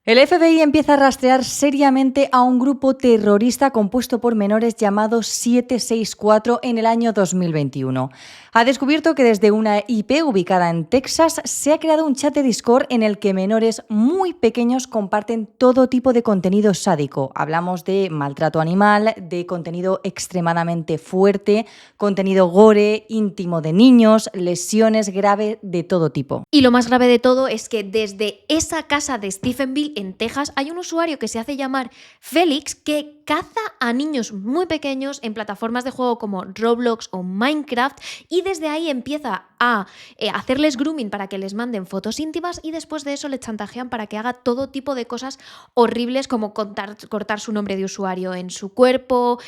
El FBI empieza a rastrear seriamente a un grupo terrorista compuesto por menores llamado 764 en el año 2021. Ha descubierto que desde una IP ubicada en Texas se ha creado un chat de Discord en el que menores muy pequeños comparten todo tipo de contenido sádico. Hablamos de maltrato animal, de contenido extremadamente fuerte, contenido gore, íntimo de niños, lesiones graves de todo tipo. Y lo más grave de todo es que desde esa casa de Stephenville, en Texas, hay un usuario que se hace llamar Félix que caza a niños muy pequeños en plataformas de juego como Roblox o Minecraft y desde ahí empieza a hacerles grooming para que les manden fotos íntimas y después de eso le chantajean para que haga todo tipo de cosas horribles como cortar su nombre de usuario en su cuerpo,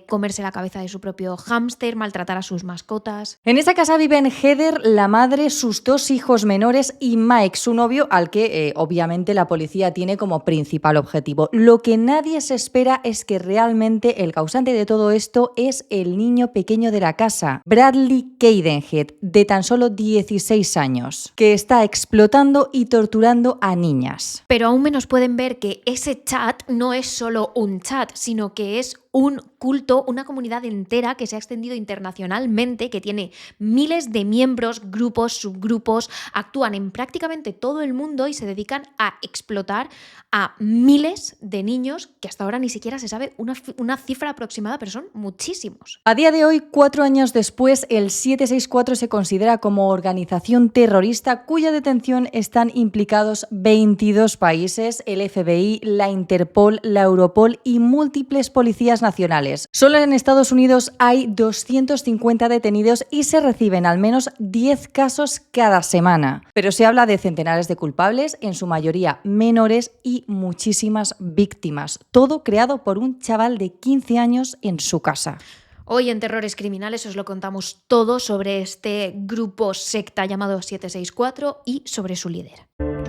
comerse la cabeza de su propio hámster, maltratar a sus mascotas. En esa casa viven Heather, la madre, sus dos hijos menores y Mike, su novio, al que obviamente la policía tiene como principal objetivo. Lo que nadie se espera es que realmente el causante de todo esto es el niño pequeño de la casa, Bradley Cadenhead, de tan solo 16 años, que está explotando y torturando a niñas. Pero aún menos pueden ver que ese chat no es solo un chat, sino que es un culto, una comunidad entera que se ha extendido internacionalmente, que tiene miles de miembros, grupos, subgrupos, actúan en prácticamente todo el mundo y se dedican a explotar a miles de niños que hasta ahora ni siquiera se sabe una cifra aproximada, pero son muchísimos. A día de hoy, 4 años después, el 764 se considera como organización terrorista cuya detención están implicados 22 países, el FBI, la Interpol, la Europol y múltiples policías nacionales. Solo en Estados Unidos hay 250 detenidos y se reciben al menos 10 casos cada semana. Pero se habla de centenares de culpables, en su mayoría menores y muchísimas víctimas. Todo creado por un chaval de 15 años en su casa. Hoy en Terrores Criminales os lo contamos todo sobre este grupo secta llamado 764 y sobre su líder.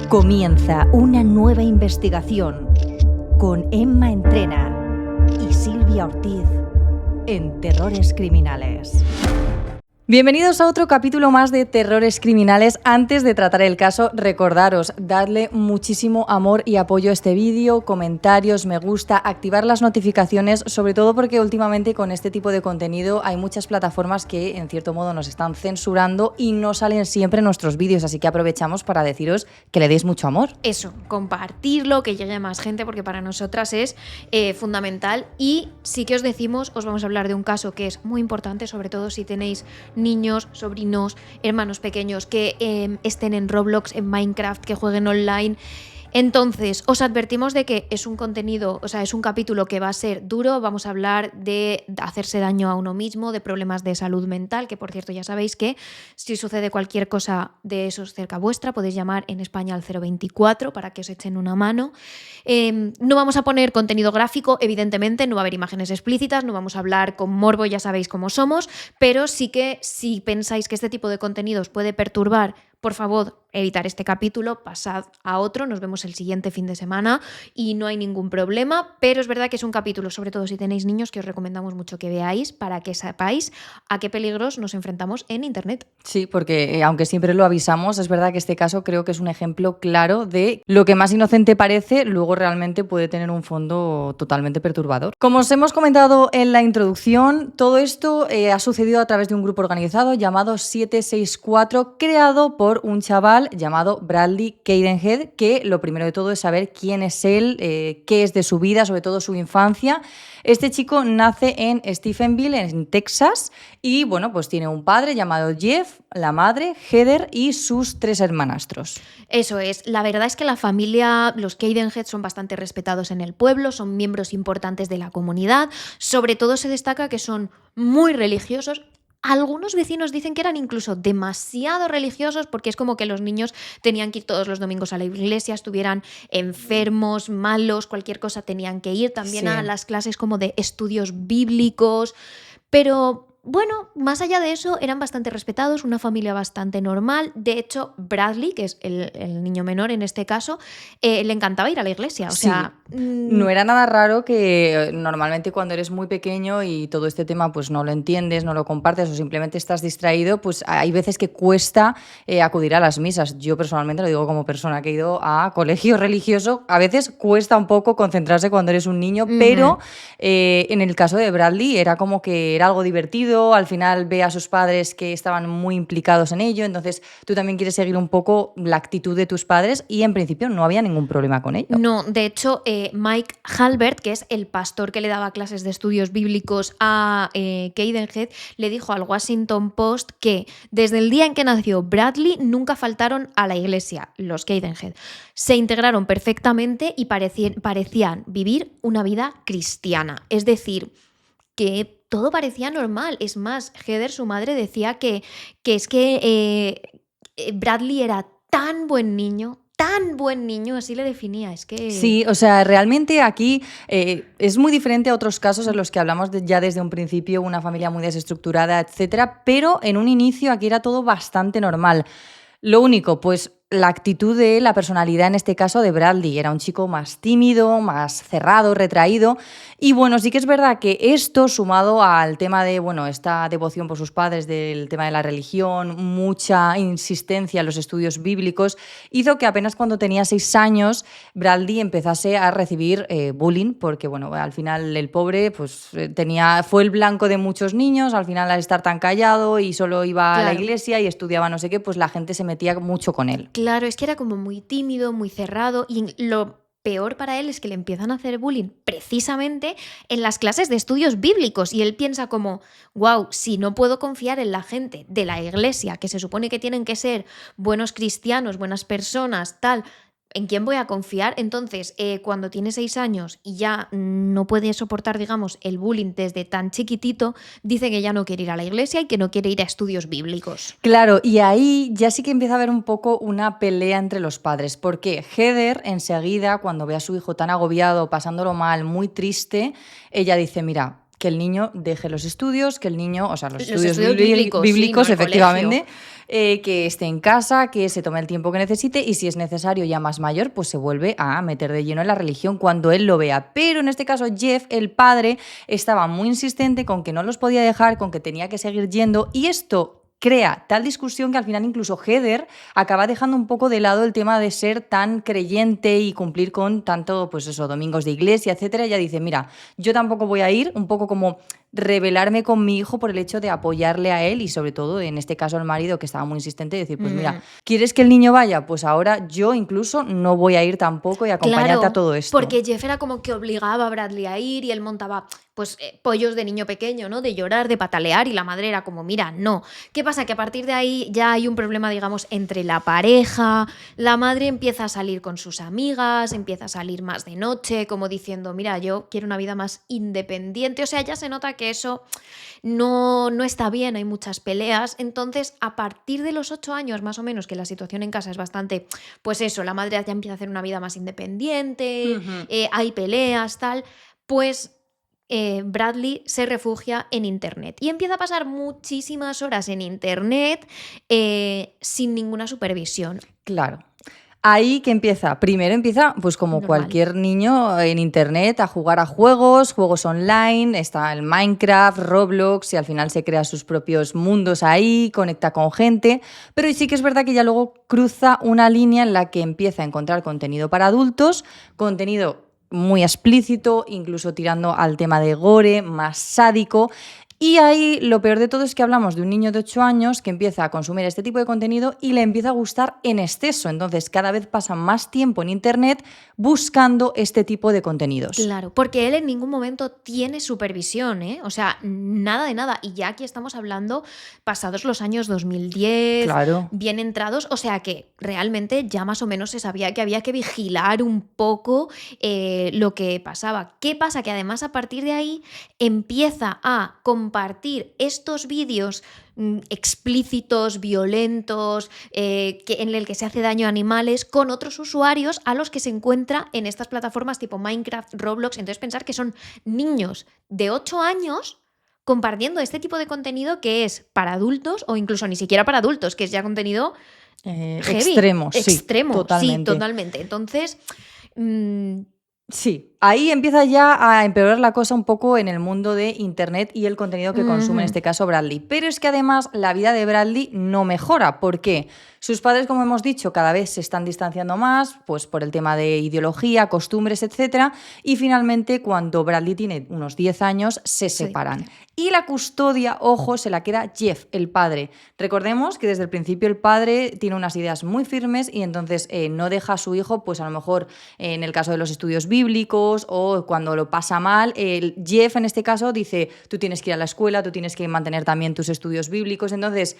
Comienza una nueva investigación con Emma Entrena y Silvia Ortiz en Terrores Criminales. Bienvenidos a otro capítulo más de Terrores Criminales. Antes de tratar el caso, recordaros, darle muchísimo amor y apoyo a este vídeo, comentarios, me gusta, activar las notificaciones, sobre todo porque últimamente con este tipo de contenido hay muchas plataformas que en cierto modo nos están censurando y no salen siempre nuestros vídeos, así que aprovechamos para deciros que le deis mucho amor. Eso, compartirlo, que llegue a más gente, porque para nosotras es fundamental. Y sí que os decimos, os vamos a hablar de un caso que es muy importante, sobre todo si tenéis niños, sobrinos, hermanos pequeños que estén en Roblox, en Minecraft, que jueguen online. Entonces, os advertimos de que es un contenido, o sea, es un capítulo que va a ser duro. Vamos a hablar de hacerse daño a uno mismo, de problemas de salud mental, que por cierto ya sabéis que si sucede cualquier cosa de esos cerca vuestra, podéis llamar en España al 024 para que os echen una mano. No vamos a poner contenido gráfico, evidentemente, no va a haber imágenes explícitas, no vamos a hablar con morbo, ya sabéis cómo somos, pero sí que si pensáis que este tipo de contenido os puede perturbar, por favor, evitar este capítulo, pasad a otro, nos vemos el siguiente fin de semana y no hay ningún problema, pero es verdad que es un capítulo, sobre todo si tenéis niños, que os recomendamos mucho que veáis para que sepáis a qué peligros nos enfrentamos en Internet. Sí, porque aunque siempre lo avisamos, es verdad que este caso creo que es un ejemplo claro de lo que más inocente parece, luego realmente puede tener un fondo totalmente perturbador. Como os hemos comentado en la introducción, todo esto ha sucedido a través de un grupo organizado llamado 764, creado por un chaval llamado Bradley Cadenhead, que lo primero de todo es saber quién es él, qué es de su vida, sobre todo su infancia. Este chico nace en Stephenville, en Texas, y bueno, pues tiene un padre llamado Jeff, la madre, Heather, y sus 3 hermanastros. Eso es, la verdad es que la familia, los Cadenhead son bastante respetados en el pueblo, son miembros importantes de la comunidad, sobre todo se destaca que son muy religiosos. Algunos vecinos dicen que eran incluso demasiado religiosos porque es como que los niños tenían que ir todos los domingos a la iglesia, estuvieran enfermos, malos, cualquier cosa tenían que ir también a las clases como de estudios bíblicos, pero bueno, más allá de eso, eran bastante respetados, una familia bastante normal. De hecho, Bradley, que es el niño menor en este caso, le encantaba ir a la iglesia. O Sí, sea, no era nada raro que normalmente cuando eres muy pequeño y todo este tema pues no lo entiendes, no lo compartes o simplemente estás distraído, pues hay veces que cuesta acudir a las misas. Yo personalmente lo digo como persona que he ido a colegio religioso, a veces cuesta un poco concentrarse cuando eres un niño, pero en el caso de Bradley era como que era algo divertido, al final ve a sus padres que estaban muy implicados en ello, entonces tú también quieres seguir un poco la actitud de tus padres y en principio no había ningún problema con ello. No, de hecho, Mike Halbert, que es el pastor que le daba clases de estudios bíblicos a Cadenhead, le dijo al Washington Post que desde el día en que nació Bradley nunca faltaron a la iglesia, los Cadenhead. Se integraron perfectamente y parecían vivir una vida cristiana. Es decir, que todo parecía normal. Es más, Heather, su madre, decía que es que Bradley era tan buen niño, así le definía. Es que... Sí, o sea, realmente aquí es muy diferente a otros casos en los que hablamos ya desde un principio, una familia muy desestructurada, etcétera, pero en un inicio aquí era todo bastante normal. Lo único, pues la actitud de la personalidad, en este caso de Bradley, era un chico más tímido, más cerrado, retraído. Y bueno, sí que es verdad que esto, sumado al tema de, bueno, esta devoción por sus padres, del tema de la religión, mucha insistencia en los estudios bíblicos, hizo que apenas cuando tenía 6 años, Bradley empezase a recibir bullying, porque bueno, al final el pobre pues fue el blanco de muchos niños, al final al estar tan callado y solo iba a la iglesia y estudiaba no sé qué, pues la gente se metía mucho con él. Claro, es que era como muy tímido, muy cerrado y lo peor para él es que le empiezan a hacer bullying precisamente en las clases de estudios bíblicos y él piensa como, wow, si no puedo confiar en la gente de la iglesia, que se supone que tienen que ser buenos cristianos, buenas personas, tal, ¿en quién voy a confiar? Entonces, cuando tiene 6 años y ya no puede soportar, digamos, el bullying desde tan chiquitito, dice que ya no quiere ir a la iglesia y que no quiere ir a estudios bíblicos. Claro, y ahí ya sí que empieza a haber un poco una pelea entre los padres, porque Heather enseguida, cuando ve a su hijo tan agobiado, pasándolo mal, muy triste, ella dice, mira, que el niño deje los estudios, que el niño, o sea, los estudios bíblicos sí, no, efectivamente, que esté en casa, que se tome el tiempo que necesite y si es necesario ya más mayor, pues se vuelve a meter de lleno en la religión cuando él lo vea. Pero en este caso Jeff, el padre, estaba muy insistente con que no los podía dejar, con que tenía que seguir yendo y esto crea tal discusión que al final incluso Heather acaba dejando un poco de lado el tema de ser tan creyente y cumplir con tanto, pues eso, domingos de iglesia, etcétera. Ella dice, mira, yo tampoco voy a ir, un poco como rebelarme con mi hijo por el hecho de apoyarle a él y sobre todo, en este caso, al marido que estaba muy insistente, decir, pues mira, ¿quieres que el niño vaya? Pues ahora yo incluso no voy a ir tampoco y acompañarte a todo esto. Porque Jeff era como que obligaba a Bradley a ir y él montaba pues pollos de niño pequeño, ¿no? De llorar, de patalear y la madre era como, mira, no. ¿Qué pasa? Que a partir de ahí ya hay un problema, digamos, entre la pareja, la madre empieza a salir con sus amigas, empieza a salir más de noche, como diciendo, mira, yo quiero una vida más independiente, o sea, ya se nota que eso no está bien, hay muchas peleas, entonces a partir de los 8 años más o menos, que la situación en casa es bastante, pues eso, la madre ya empieza a hacer una vida más independiente, hay peleas, tal, pues Bradley se refugia en internet y empieza a pasar muchísimas horas en internet sin ninguna supervisión. Claro. Ahí que empieza, primero empieza pues como Normal. cualquier niño en internet a jugar a juegos online, está el Minecraft, Roblox y al final se crea sus propios mundos ahí, conecta con gente, pero sí que es verdad que ya luego cruza una línea en la que empieza a encontrar contenido para adultos, contenido muy explícito, incluso tirando al tema de gore, más sádico. Y ahí lo peor de todo es que hablamos de un niño de 8 años que empieza a consumir este tipo de contenido y le empieza a gustar en exceso. Entonces cada vez pasa más tiempo en internet buscando este tipo de contenidos. Claro, porque él en ningún momento tiene supervisión, ¿eh? O sea, nada de nada. Y ya aquí estamos hablando pasados los años 2010, claro, bien entrados. O sea que realmente ya más o menos se sabía que había que vigilar un poco lo que pasaba. ¿Qué pasa? Que además a partir de ahí empieza a compartir estos vídeos explícitos, violentos, en el que se hace daño a animales con otros usuarios a los que se encuentra en estas plataformas tipo Minecraft, Roblox. Entonces pensar que son niños de 8 años compartiendo este tipo de contenido que es para adultos o incluso ni siquiera para adultos, que es ya contenido heavy, extremo, sí, sí, totalmente. totalmente. Entonces, Sí, ahí empieza ya a empeorar la cosa un poco en el mundo de Internet y el contenido que consume, en este caso, Bradley. Pero es que además la vida de Bradley no mejora. ¿Por qué? Sus padres, como hemos dicho, cada vez se están distanciando más, pues por el tema de ideología, costumbres, etc. Y finalmente, cuando Bradley tiene unos 10 años, se separan. Y la custodia, ojo, se la queda Jeff, el padre. Recordemos que desde el principio el padre tiene unas ideas muy firmes y entonces no deja a su hijo, pues a lo mejor en el caso de los estudios bíblicos o cuando lo pasa mal, Jeff en este caso dice, tú tienes que ir a la escuela, tú tienes que mantener también tus estudios bíblicos. Entonces,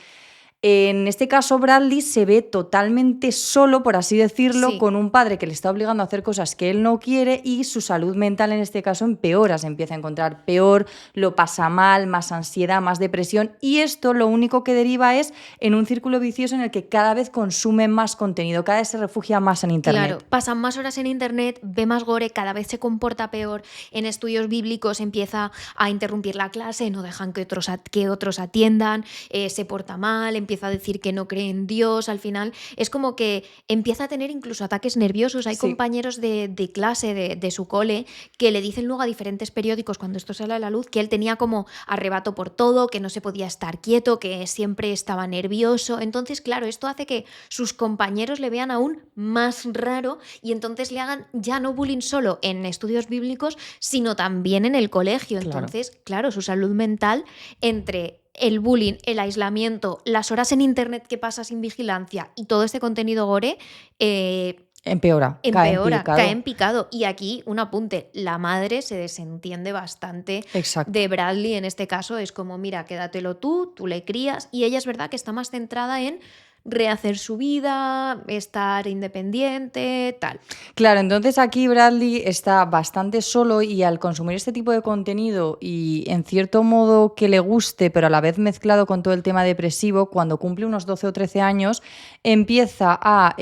en este caso, Bradley se ve totalmente solo, por así decirlo, Sí. con un padre que le está obligando a hacer cosas que él no quiere y su salud mental en este caso empeora, se empieza a encontrar peor, lo pasa mal, más ansiedad, más depresión y esto lo único que deriva es en un círculo vicioso en el que cada vez consume más contenido, cada vez se refugia más en Internet. Claro, pasan más horas en Internet, ve más gore, cada vez se comporta peor. En estudios bíblicos empieza a interrumpir la clase, no dejan que otros atiendan, se porta mal, empieza a decir que no cree en Dios. Al final es como que empieza a tener incluso ataques nerviosos. Hay compañeros de clase de su cole que le dicen luego a diferentes periódicos cuando esto sale a la luz que él tenía como arrebato por todo, que no se podía estar quieto, que siempre estaba nervioso. Entonces, claro, esto hace que sus compañeros le vean aún más raro y entonces le hagan ya no bullying solo en estudios bíblicos, sino también en el colegio. Entonces, claro, su salud mental entre el bullying, el aislamiento, las horas en Internet que pasa sin vigilancia y todo este contenido gore, Empeora, cae en picado. Y aquí un apunte, la madre se desentiende bastante de Bradley en este caso, es como, mira, quédatelo tú le crías, y ella es verdad que está más centrada en rehacer su vida, estar independiente, tal. Claro, entonces aquí Bradley está bastante solo y al consumir este tipo de contenido y en cierto modo que le guste, pero a la vez mezclado con todo el tema depresivo, cuando cumple unos 12 o 13 años, empieza a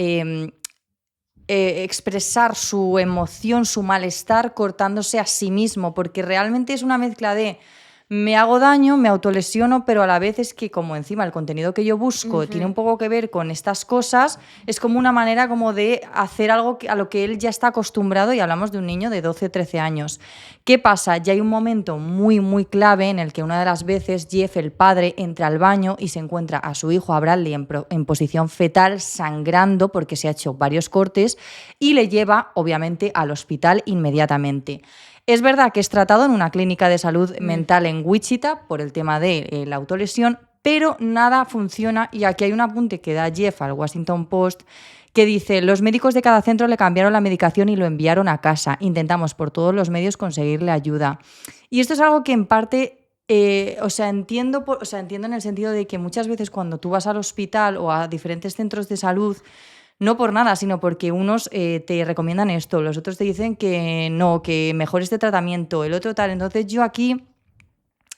expresar su emoción, su malestar, cortándose a sí mismo, porque realmente es una mezcla de me hago daño, me autolesiono, pero a la vez es que como encima el contenido que yo busco tiene un poco que ver con estas cosas, es como una manera como de hacer algo a lo que él ya está acostumbrado y hablamos de un niño de 12 o 13 años. ¿Qué pasa? Ya hay un momento muy, muy clave en el que una de las veces Jeff, el padre, entra al baño y se encuentra a su hijo, a Bradley, en posición fetal, sangrando porque se ha hecho varios cortes y le lleva, obviamente, al hospital inmediatamente. Es verdad que es tratado en una clínica de salud mental en Wichita por el tema de la autolesión, pero nada funciona y aquí hay un apunte que da Jeff al Washington Post que dice, los médicos de cada centro le cambiaron la medicación y lo enviaron a casa. Intentamos por todos los medios conseguirle ayuda. Y esto es algo que en parte entiendo en el sentido de que muchas veces cuando tú vas al hospital o a diferentes centros de salud, no por nada, sino porque unos te recomiendan esto, los otros te dicen que no, que mejor este tratamiento, el otro tal. Entonces yo aquí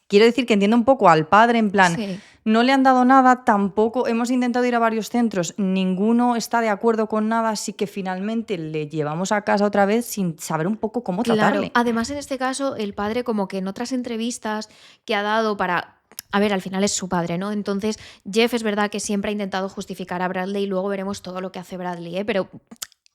quiero decir que entiendo un poco al padre, en plan, no le han dado nada, tampoco hemos intentado ir a varios centros, ninguno está de acuerdo con nada, así que finalmente le llevamos a casa otra vez sin saber un poco cómo tratarle. Además, en este caso, el padre como que en otras entrevistas que ha dado para... A ver, al final es su padre, ¿no? Entonces, Jeff es verdad que siempre ha intentado justificar a Bradley y luego veremos todo lo que hace Bradley, ¿eh? Pero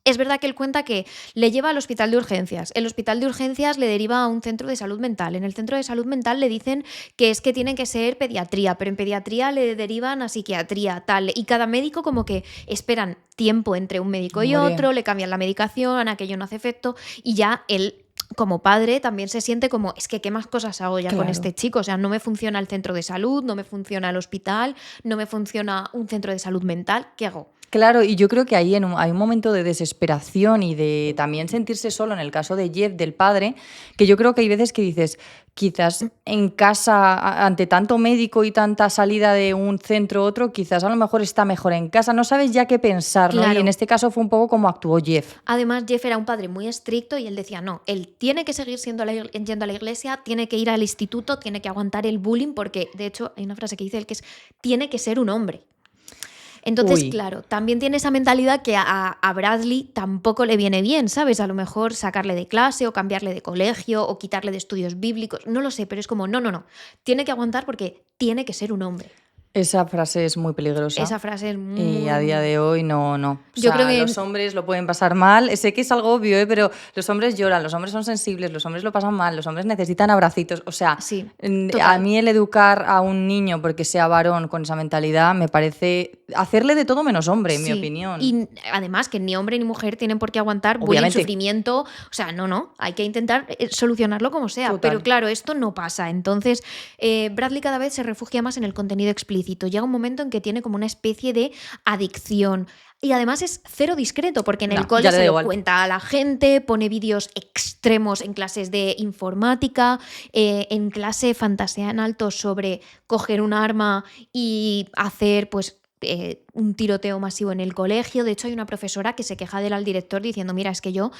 es verdad que él cuenta que le lleva al hospital de urgencias. El hospital de urgencias le deriva a un centro de salud mental. En el centro de salud mental le dicen que es que tiene que ser pediatría, pero en pediatría le derivan a psiquiatría, tal. Y cada médico como que esperan tiempo entre un médico y otro, le cambian la medicación, aquello no hace efecto y ya él... Como padre también se siente como, es que ¿qué más cosas hago ya con este chico? O sea, no me funciona el centro de salud, no me funciona el hospital, no me funciona un centro de salud mental, ¿qué hago? Claro, y yo creo que ahí hay un momento de desesperación y de también sentirse solo, en el caso de Jeff, del padre, que yo creo que hay veces que dices, quizás en casa, ante tanto médico y tanta salida de un centro a otro, quizás a lo mejor está mejor en casa, no sabes ya qué pensar, ¿no? Y en este caso fue un poco como actuó Jeff. Además, Jeff era un padre muy estricto y él decía, no, él tiene que seguir yendo a la iglesia, tiene que ir al instituto, tiene que aguantar el bullying, porque de hecho hay una frase que dice él que es, tiene que ser un hombre. Entonces, Uy. claro, también tiene esa mentalidad que a Bradley tampoco le viene bien, ¿sabes? A lo mejor sacarle de clase o cambiarle de colegio o quitarle de estudios bíblicos, no lo sé, pero es como, no, tiene que aguantar porque tiene que ser un hombre. Esa frase es muy peligrosa. Esa frase es Y muy, a día muy... de hoy no. O Yo creo sea, que los hombres lo pueden pasar mal. Sé que es algo obvio, pero los hombres lloran, los hombres son sensibles, los hombres lo pasan mal, los hombres necesitan abracitos. O sea, sí, a total. mí el educar a un niño porque sea varón con esa mentalidad me parece hacerle de todo menos hombre, en mi Sí, opinión. y además que ni hombre ni mujer tienen por qué aguantar bullying, Obviamente, sufrimiento, o sea, no, hay que intentar solucionarlo como sea, pero total. claro, esto no pasa, entonces Bradley cada vez se refugia más en el contenido explícito, llega un momento en que tiene como una especie de adicción. Y además es cero discreto, porque en el No, cole ya le se da lo igual. cuenta a la gente, pone vídeos extremos en clases de informática, en clase fantasea en alto sobre coger un arma y hacer pues un tiroteo masivo en el colegio. De hecho, hay una profesora que se queja del al director diciendo, mira, es que yo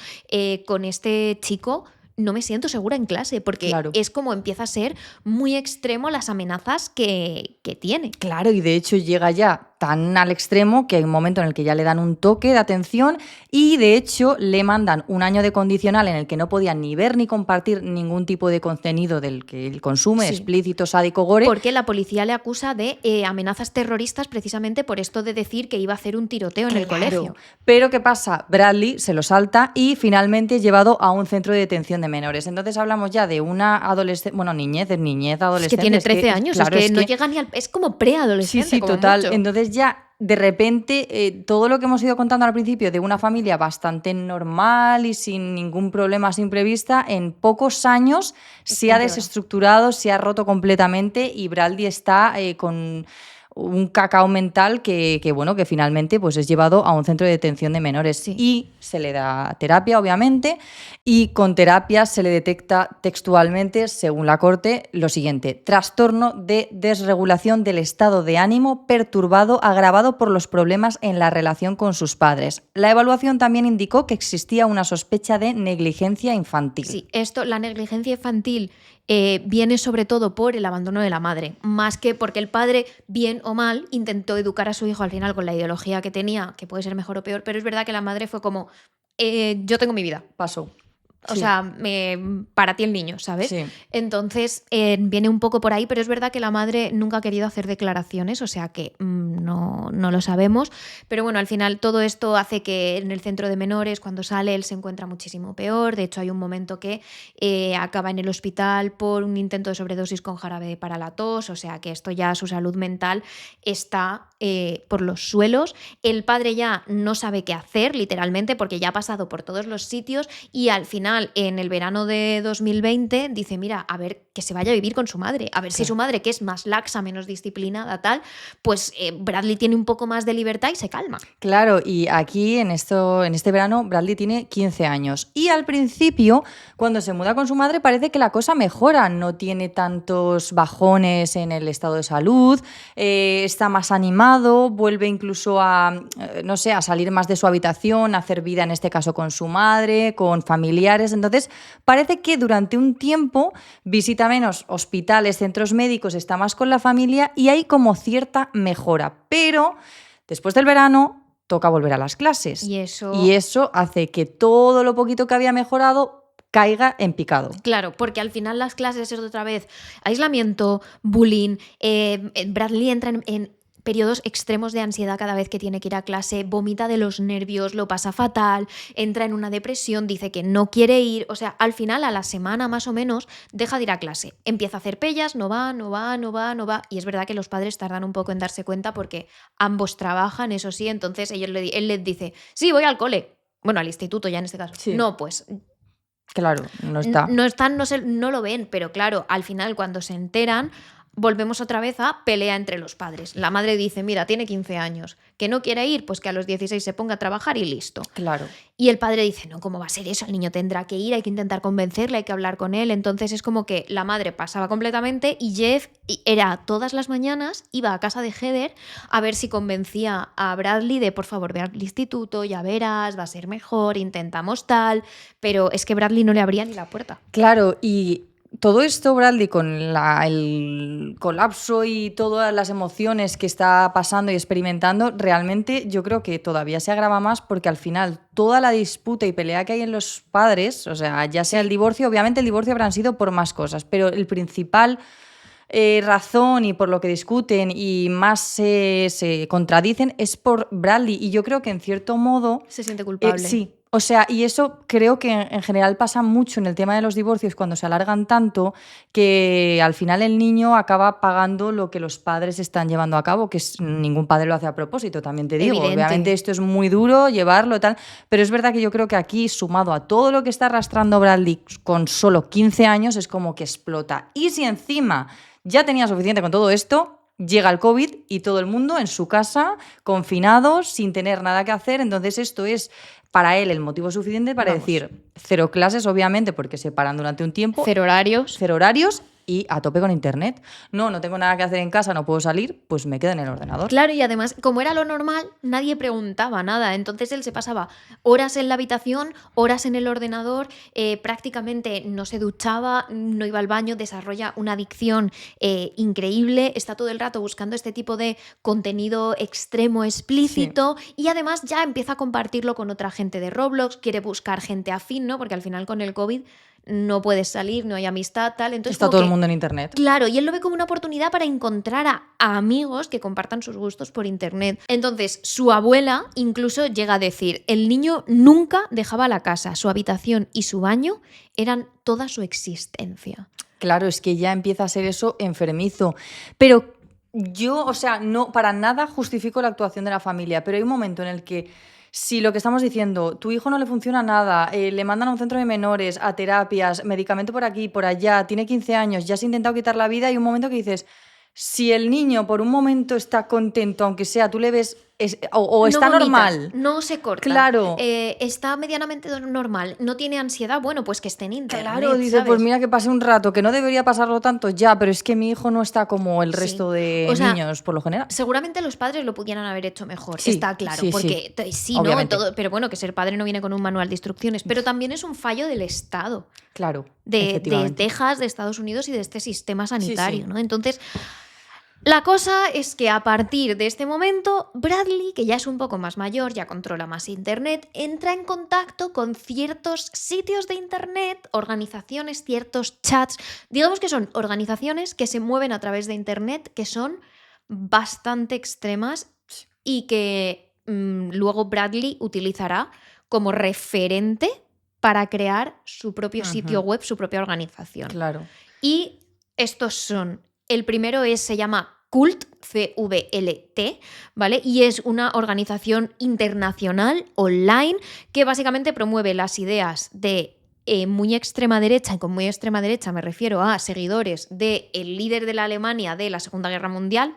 con este chico no me siento segura en clase, porque Claro. es como empieza a ser muy extremo las amenazas que tiene. Claro, y de hecho llega ya tan al extremo que hay un momento en el que ya le dan un toque de atención y de hecho le mandan un año de condicional en el que no podía ni ver ni compartir ningún tipo de contenido del que él consume, Sí. explícito, sádico, gore. Porque la policía le acusa de amenazas terroristas precisamente por esto de decir que iba a hacer un tiroteo en el colegio. Pero ¿qué pasa? Bradley se lo salta y finalmente es llevado a un centro de detención de menores. Entonces hablamos ya de una adolescente, bueno, niñez, Es que adolescencia. tiene 13 años, claro, es que no llega ni al... Es como preadolescente, sí, como total. mucho. Entonces ya de repente todo lo que hemos ido contando al principio de una familia bastante normal y sin ningún problema sin prevista, en pocos años se ha Empeora. desestructurado, se ha roto completamente y Bradley está con un cacao mental bueno, que finalmente pues es llevado a un centro de detención de menores Sí. y se le da terapia, obviamente, y con terapia se le detecta textualmente, según la Corte, lo siguiente: trastorno de desregulación del estado de ánimo perturbado agravado por los problemas en la relación con sus padres. La evaluación también indicó que existía una sospecha de negligencia infantil. Sí, la negligencia infantil viene sobre todo por el abandono de la madre, más que porque el padre, bien o mal, intentó educar a su hijo al final con la ideología que tenía, que puede ser mejor o peor, pero es verdad que la madre fue como, yo tengo mi vida. Pasó. O Sí. sea, para ti el niño, ¿sabes? Sí. Entonces, viene un poco por ahí, pero es verdad que la madre nunca ha querido hacer declaraciones, o sea que no lo sabemos. Pero bueno, al final todo esto hace que en el centro de menores, cuando sale, él se encuentra muchísimo peor. De hecho, hay un momento que acaba en el hospital por un intento de sobredosis con jarabe para la tos, o sea que esto ya, su salud mental está por los suelos. El padre ya no sabe qué hacer, literalmente, porque ya ha pasado por todos los sitios y al final, en el verano de 2020, dice, mira, a ver, que se vaya a vivir con su madre, a ver si su madre, que es más laxa, menos disciplinada, tal, pues Bradley tiene un poco más de libertad y se calma. Claro, y aquí en este verano Bradley tiene 15 años y al principio, cuando se muda con su madre, parece que la cosa mejora, no tiene tantos bajones en el estado de salud, está más animado, vuelve incluso a, no sé, a salir más de su habitación, a hacer vida en este caso con su madre, con familiares. Entonces parece que durante un tiempo visita menos hospitales, centros médicos, está más con la familia y hay como cierta mejora, pero después del verano toca volver a las clases. Y eso hace que todo lo poquito que había mejorado caiga en picado. Claro, porque al final las clases es otra vez aislamiento, bullying. Bradley entra en periodos extremos de ansiedad cada vez que tiene que ir a clase, vomita de los nervios, lo pasa fatal, entra en una depresión, dice que no quiere ir, o sea, al final a la semana más o menos deja de ir a clase, empieza a hacer pellas, no va, y es verdad que los padres tardan un poco en darse cuenta porque ambos trabajan, eso sí, entonces él les dice, sí, voy al cole, bueno, al instituto ya en este caso, Sí. no, pues... Claro, no está. No lo ven, pero claro, al final cuando se enteran, volvemos otra vez a pelea entre los padres. La madre dice, mira, tiene 15 años, que no quiere ir, pues que a los 16 se ponga a trabajar y listo. Claro. Y el padre dice, no, ¿cómo va a ser eso? El niño tendrá que ir, hay que intentar convencerle, hay que hablar con él. Entonces es como que la madre pasaba completamente y Jeff era todas las mañanas, iba a casa de Heather a ver si convencía a Bradley de, por favor, ve al instituto, ya verás, va a ser mejor, intentamos tal. Pero es que Bradley no le abría ni la puerta. Claro, y todo esto, Bradley, con el colapso y todas las emociones que está pasando y experimentando, realmente yo creo que todavía se agrava más porque al final toda la disputa y pelea que hay en los padres, o sea, ya sea el divorcio, obviamente el divorcio habrán sido por más cosas, pero el principal razón y por lo que discuten y más se contradicen es por Bradley. Y yo creo que en cierto modo... Se siente culpable. Sí. O sea, y eso creo que en general pasa mucho en el tema de los divorcios cuando se alargan tanto que al final el niño acaba pagando lo que los padres están llevando a cabo, que ningún padre lo hace a propósito, también te digo. Evidente. Obviamente esto es muy duro llevarlo y tal, pero es verdad que yo creo que aquí, sumado a todo lo que está arrastrando Bradley con solo 15 años, es como que explota. Y si encima ya tenía suficiente con todo esto, llega el COVID y todo el mundo en su casa, confinados, sin tener nada que hacer. Entonces esto es para él el motivo suficiente para decir 0 clases, obviamente, porque se paran durante un tiempo. 0 horarios. 0 horarios y a tope con internet. No tengo nada que hacer en casa, no puedo salir, pues me quedo en el ordenador. Claro, y además, como era lo normal, nadie preguntaba nada. Entonces él se pasaba horas en la habitación, horas en el ordenador, prácticamente no se duchaba, no iba al baño, desarrolla una adicción increíble, está todo el rato buscando este tipo de contenido extremo, explícito, y además ya empieza a compartirlo con otra gente de Roblox, quiere buscar gente afín, ¿no? Porque al final con el COVID no puedes salir, no hay amistad, tal. Entonces, está todo el mundo en internet. Claro, y él lo ve como una oportunidad para encontrar a amigos que compartan sus gustos por internet. Entonces, su abuela incluso llega a decir, el niño nunca dejaba la casa, su habitación y su baño eran toda su existencia. Claro, es que ya empieza a ser eso enfermizo. Pero yo, o sea, no para nada justifico la actuación de la familia, pero hay un momento en el que si lo que estamos diciendo, tu hijo no le funciona nada, le mandan a un centro de menores, a terapias, medicamento por aquí, por allá, tiene 15 años, ya se ha intentado quitar la vida, y un momento que dices, si el niño por un momento está contento, aunque sea, tú le ves, o está no vomita, normal. No se corta. Claro. Está medianamente normal, no tiene ansiedad, bueno, pues que esté en internet. Claro, dice, ¿sabes? pues mira que pase un rato, que no debería pasarlo tanto ya, pero es que mi hijo no está como el resto de niños, por lo general. Seguramente los padres lo pudieran haber hecho mejor, sí, está claro, sí, porque sí, ¿no? Obviamente. Pero bueno, que ser padre no viene con un manual de instrucciones, pero también es un fallo del Estado. Claro, de Texas, de Estados Unidos y de este sistema sanitario, sí. ¿no? Entonces, la cosa es que a partir de este momento, Bradley, que ya es un poco más mayor, ya controla más internet, entra en contacto con ciertos sitios de internet, organizaciones, ciertos chats. Digamos que son organizaciones que se mueven a través de internet, que son bastante extremas y que luego Bradley utilizará como referente para crear su propio sitio web, su propia organización. Claro. Y estos son... El primero se llama CULT, C-V-L-T, ¿vale? Y es una organización internacional online que básicamente promueve las ideas de muy extrema derecha, y con muy extrema derecha me refiero a seguidores del líder de la Alemania de la Segunda Guerra Mundial.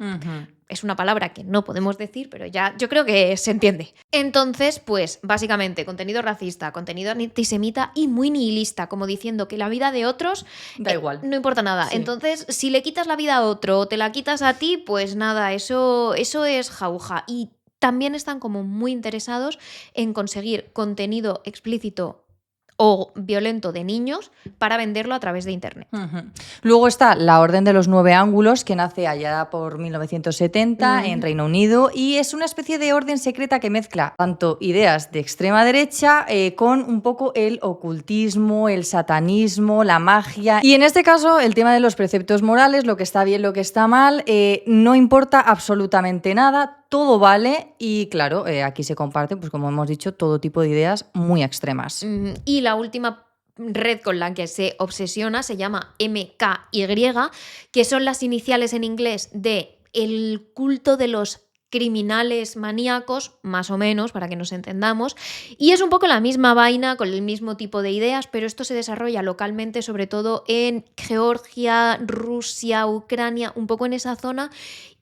Es una palabra que no podemos decir, pero ya yo creo que se entiende. Entonces, pues básicamente contenido racista, contenido antisemita y muy nihilista, como diciendo que la vida de otros da igual. No importa nada. Sí. Entonces, si le quitas la vida a otro o te la quitas a ti, pues nada, eso es jauja. Y también están como muy interesados en conseguir contenido explícito o violento de niños para venderlo a través de internet. Luego está la Orden de los 9 Ángulos, que nace allá por 1970 en Reino Unido, y es una especie de orden secreta que mezcla tanto ideas de extrema derecha con un poco el ocultismo, el satanismo, la magia. Y en este caso, el tema de los preceptos morales, lo que está bien, lo que está mal, no importa absolutamente nada. Todo vale y, claro, aquí se comparten, pues como hemos dicho, todo tipo de ideas muy extremas. Y la última red con la que se obsesiona se llama MKY, que son las iniciales en inglés de el culto de los criminales maníacos, más o menos, para que nos entendamos, y es un poco la misma vaina, con el mismo tipo de ideas, pero esto se desarrolla localmente, sobre todo en Georgia, Rusia, Ucrania, un poco en esa zona,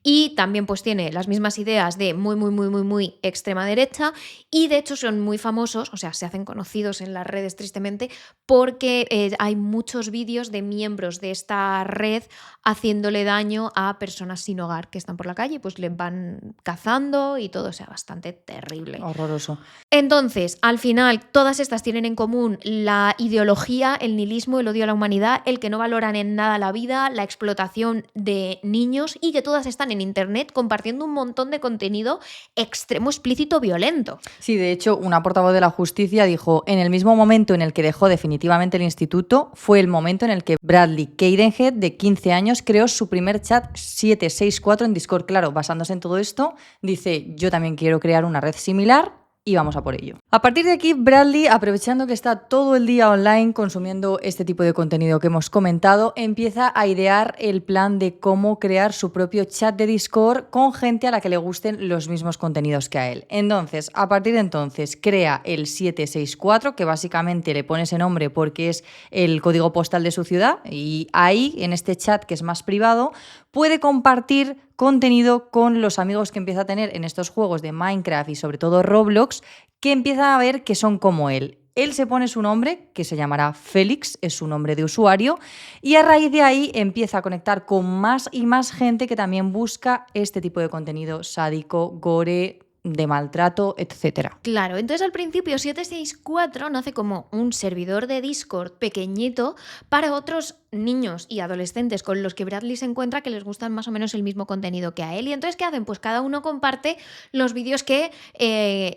y también pues tiene las mismas ideas de muy extrema derecha, y de hecho son muy famosos, o sea, se hacen conocidos en las redes tristemente, porque hay muchos vídeos de miembros de esta red haciéndole daño a personas sin hogar que están por la calle, pues les van cazando y todo, o sea, bastante terrible. Horroroso. Entonces, al final, todas estas tienen en común la ideología, el nihilismo, el odio a la humanidad, el que no valoran en nada la vida, la explotación de niños, y que todas están en internet compartiendo un montón de contenido extremo, explícito, violento. Sí, de hecho, una portavoz de la justicia dijo: en el mismo momento en el que dejó definitivamente el instituto, fue el momento en el que Bradley Cadenhead, de 15 años, creó su primer chat 764 en Discord. Claro, basándose en todo esto, dice: yo también quiero crear una red similar. Y vamos a por ello. A partir de aquí, Bradley, aprovechando que está todo el día online consumiendo este tipo de contenido que hemos comentado, empieza a idear el plan de cómo crear su propio chat de Discord con gente a la que le gusten los mismos contenidos que a él. Entonces, a partir de entonces, crea el 764, que básicamente le pone ese nombre porque es el código postal de su ciudad, y ahí, en este chat que es más privado, puede compartir contenido con los amigos que empieza a tener en estos juegos de Minecraft y sobre todo Roblox, que empiezan a ver que son como él. Él se pone su nombre, que se llamará Félix, es su nombre de usuario, y a raíz de ahí empieza a conectar con más y más gente que también busca este tipo de contenido sádico, gore, de maltrato, etcétera. Claro, entonces al principio 764 nace como un servidor de Discord pequeñito para otros niños y adolescentes con los que Bradley se encuentra que les gustan más o menos el mismo contenido que a él. Y entonces, ¿qué hacen? Pues cada uno comparte los vídeos que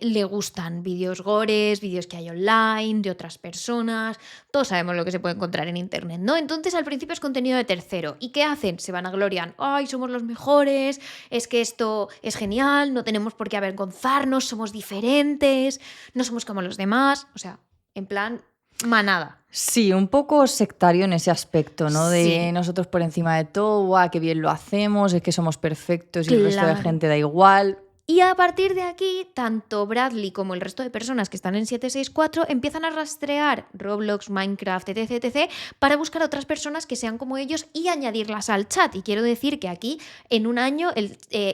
le gustan, vídeos gores, vídeos que hay online, de otras personas. Todos sabemos lo que se puede encontrar en internet, ¿no? Entonces al principio es contenido de tercero. ¿Y qué hacen? Se vanaglorian. ¡Ay, somos los mejores! Es que esto es genial, no tenemos por qué avergonzarnos, somos diferentes, no somos como los demás. O sea, en plan manada. Sí, un poco sectario en ese aspecto, ¿no? De Sí. nosotros por encima de todo, ¡guau, qué bien lo hacemos! Es que somos perfectos y el resto de Claro. gente da igual. Y a partir de aquí, tanto Bradley como el resto de personas que están en 764 empiezan a rastrear Roblox, Minecraft, etc, para buscar a otras personas que sean como ellos y añadirlas al chat. Y quiero decir que aquí, en un año,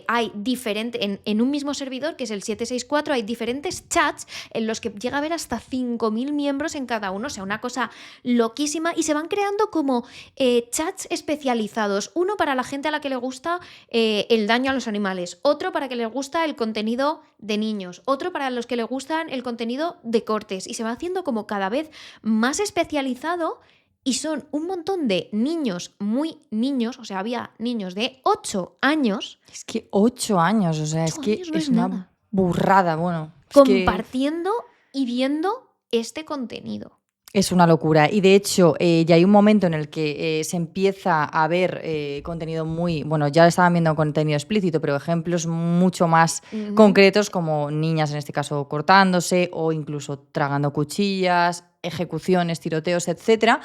hay en un mismo servidor, que es el 764, hay diferentes chats en los que llega a haber hasta 5.000 miembros en cada uno. O sea, una cosa loquísima. Y se van creando como chats especializados. Uno para la gente a la que le gusta el daño a los animales. Otro para que les gusta el contenido de niños, otro para los que le gustan el contenido de cortes, y se va haciendo como cada vez más especializado, y son un montón de niños, muy niños, o sea, había niños de 8 años. Es que 8 años, o sea, es 8 que años no es es una nada. burrada, bueno. Es que Compartiendo y viendo este contenido. es una locura. Y de hecho, ya hay un momento en el que se empieza a ver contenido muy... Bueno, ya estaban viendo contenido explícito, pero ejemplos mucho más concretos, como niñas en este caso cortándose o incluso tragando cuchillas, ejecuciones, tiroteos, etcétera.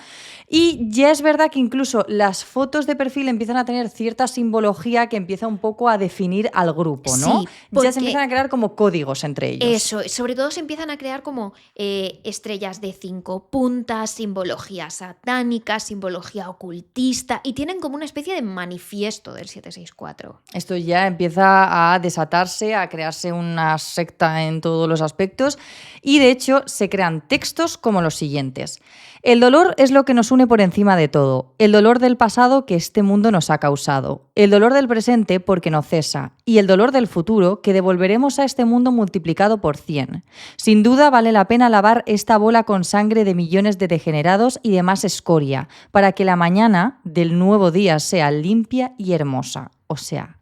Y ya es verdad que incluso las fotos de perfil empiezan a tener cierta simbología que empieza un poco a definir al grupo, ¿no? Sí, Ya porque se empiezan a crear como códigos entre ellos. eso, sobre todo se empiezan a crear como estrellas de 5 puntas, simbología satánica, simbología ocultista, y tienen como una especie de manifiesto del 764. Esto ya empieza a desatarse, a crearse una secta en todos los aspectos, y de hecho se crean textos como los siguientes. El dolor es lo que nos une por encima de todo, el dolor del pasado que este mundo nos ha causado, el dolor del presente porque no cesa, y el dolor del futuro que devolveremos a este mundo multiplicado por 100. Sin duda vale la pena lavar esta bola con sangre de millones de degenerados y demás escoria, para que la mañana del nuevo día sea limpia y hermosa. O sea,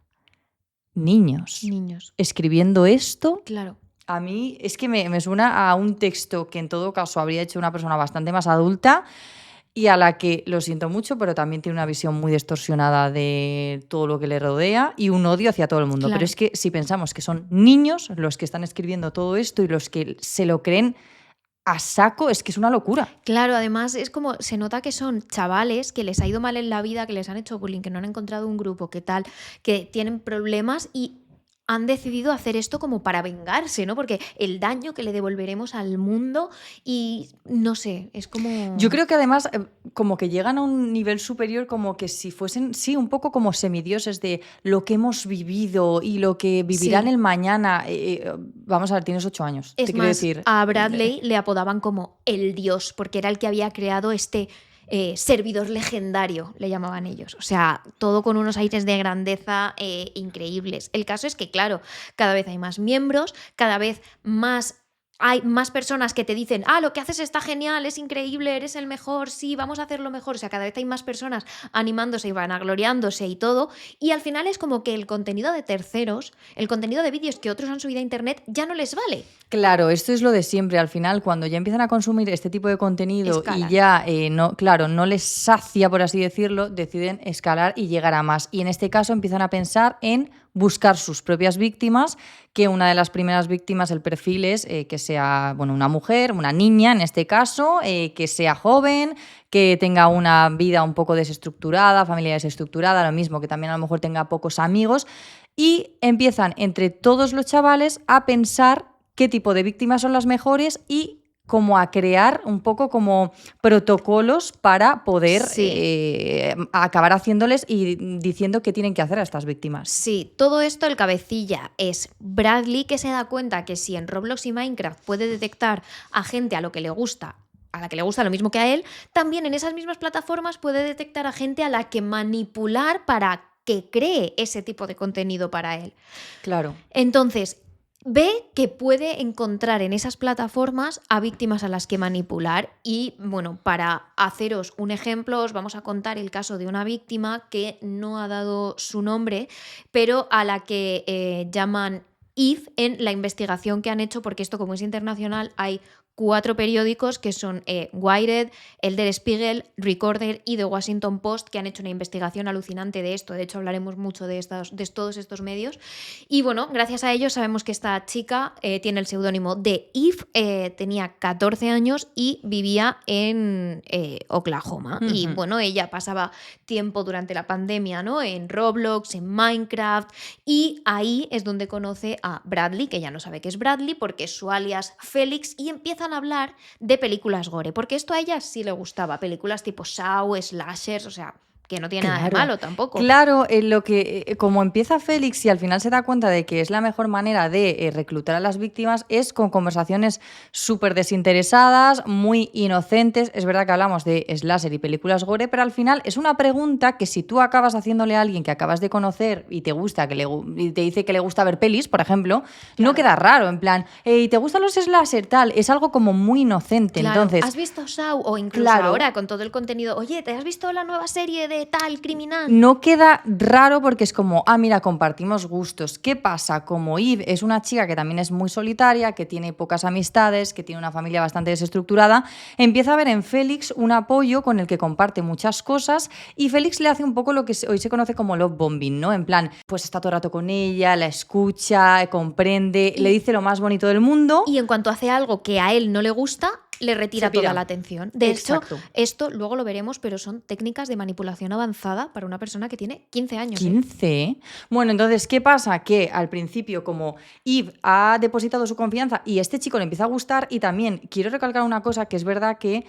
niños escribiendo esto, Claro. a mí es que me suena a un texto que en todo caso habría hecho una persona bastante más adulta y a la que, lo siento mucho, pero también tiene una visión muy distorsionada de todo lo que le rodea y un odio hacia todo el mundo. Claro. Pero es que si pensamos que son niños los que están escribiendo todo esto y los que se lo creen a saco, es que es una locura. Claro, además es como, se nota que son chavales que les ha ido mal en la vida, que les han hecho bullying, que no han encontrado un grupo, que tal, que tienen problemas, y han decidido hacer esto como para vengarse, ¿no? Porque el daño que le devolveremos al mundo y no sé, es como... Yo creo que además como que llegan a un nivel superior como que si fuesen, sí, un poco como semidioses de lo que hemos vivido y lo que vivirán Sí. el mañana. Vamos a ver, tienes 8 años, te Es quiero más, decir. a Bradley le apodaban como el dios, porque era el que había creado este servidor legendario, le llamaban ellos. O sea, todo con unos aires de grandeza increíbles. El caso es que, claro, cada vez hay más miembros, cada vez hay más personas que te dicen, lo que haces está genial, es increíble, eres el mejor, sí, vamos a hacerlo mejor. O sea, cada vez hay más personas animándose y vanagloriándose y todo. Y al final es como que el contenido de terceros, el contenido de vídeos que otros han subido a internet ya no les vale. Claro, esto es lo de siempre. Al final, cuando ya empiezan a consumir este tipo de contenido Escalan. y ya, no, claro, no les sacia, por así decirlo, deciden escalar y llegar a más. Y en este caso empiezan a pensar en buscar sus propias víctimas, que una de las primeras víctimas, el perfil es que sea, bueno, una mujer, una niña en este caso, que sea joven, que tenga una vida un poco desestructurada, familia desestructurada, lo mismo, que también a lo mejor tenga pocos amigos, y empiezan entre todos los chavales a pensar qué tipo de víctimas son las mejores y como a crear un poco como protocolos para poder acabar haciéndoles y diciendo qué tienen que hacer a estas víctimas. Sí, todo esto el cabecilla es Bradley, que se da cuenta que si en Roblox y Minecraft puede detectar a gente a la que le gusta lo mismo que a él, también en esas mismas plataformas puede detectar a gente a la que manipular para que cree ese tipo de contenido para él. Claro. Entonces, ve que puede encontrar en esas plataformas a víctimas a las que manipular y, bueno, para haceros un ejemplo, os vamos a contar el caso de una víctima que no ha dado su nombre, pero a la que llaman Eve en la investigación que han hecho, porque esto, como es internacional, hay 4 periódicos que son Wired, el Der Spiegel, Recorder y The Washington Post, que han hecho una investigación alucinante de esto. De hecho, hablaremos mucho de todos estos medios. Y bueno, gracias a ellos sabemos que esta chica tiene el seudónimo de Eve, tenía 14 años y vivía en Oklahoma. Uh-huh. Y bueno, ella pasaba tiempo durante la pandemia, ¿no? En Roblox, en Minecraft, y ahí es donde conoce a Bradley, que ya no sabe que es Bradley porque es su alias Félix, y empieza a hablar de películas gore, porque esto a ella sí le gustaba, películas tipo Saw, slashers, o sea, que no tiene nada de malo tampoco. Claro, lo que como empieza Félix y al final se da cuenta de que es la mejor manera de reclutar a las víctimas es con conversaciones súper desinteresadas, muy inocentes. Es verdad que hablamos de slasher y películas gore, pero al final es una pregunta que si tú acabas haciéndole a alguien que acabas de conocer y te gusta, y te dice que le gusta ver pelis, por ejemplo, no queda raro, en plan, ¿y te gustan los slasher? Tal, es algo como muy inocente. Claro. Entonces, ¿Has visto Saw? O incluso ahora con todo el contenido, oye, ¿te has visto la nueva serie de tal criminal? No queda raro porque es como, mira, compartimos gustos. ¿Qué pasa? Como Eve es una chica que también es muy solitaria, que tiene pocas amistades, que tiene una familia bastante desestructurada, empieza a ver en Félix un apoyo con el que comparte muchas cosas y Félix le hace un poco lo que hoy se conoce como love bombing, ¿no? En plan, pues está todo el rato con ella, la escucha, comprende, le dice lo más bonito del mundo. Y en cuanto hace algo que a él no le gusta, le retira toda la atención. De hecho, esto luego lo veremos, pero son técnicas de manipulación avanzada para una persona que tiene 15 años. ¿15? Bueno, entonces, ¿qué pasa? Que al principio, como Eve ha depositado su confianza y este chico le empieza a gustar, y también quiero recalcar una cosa, que es verdad que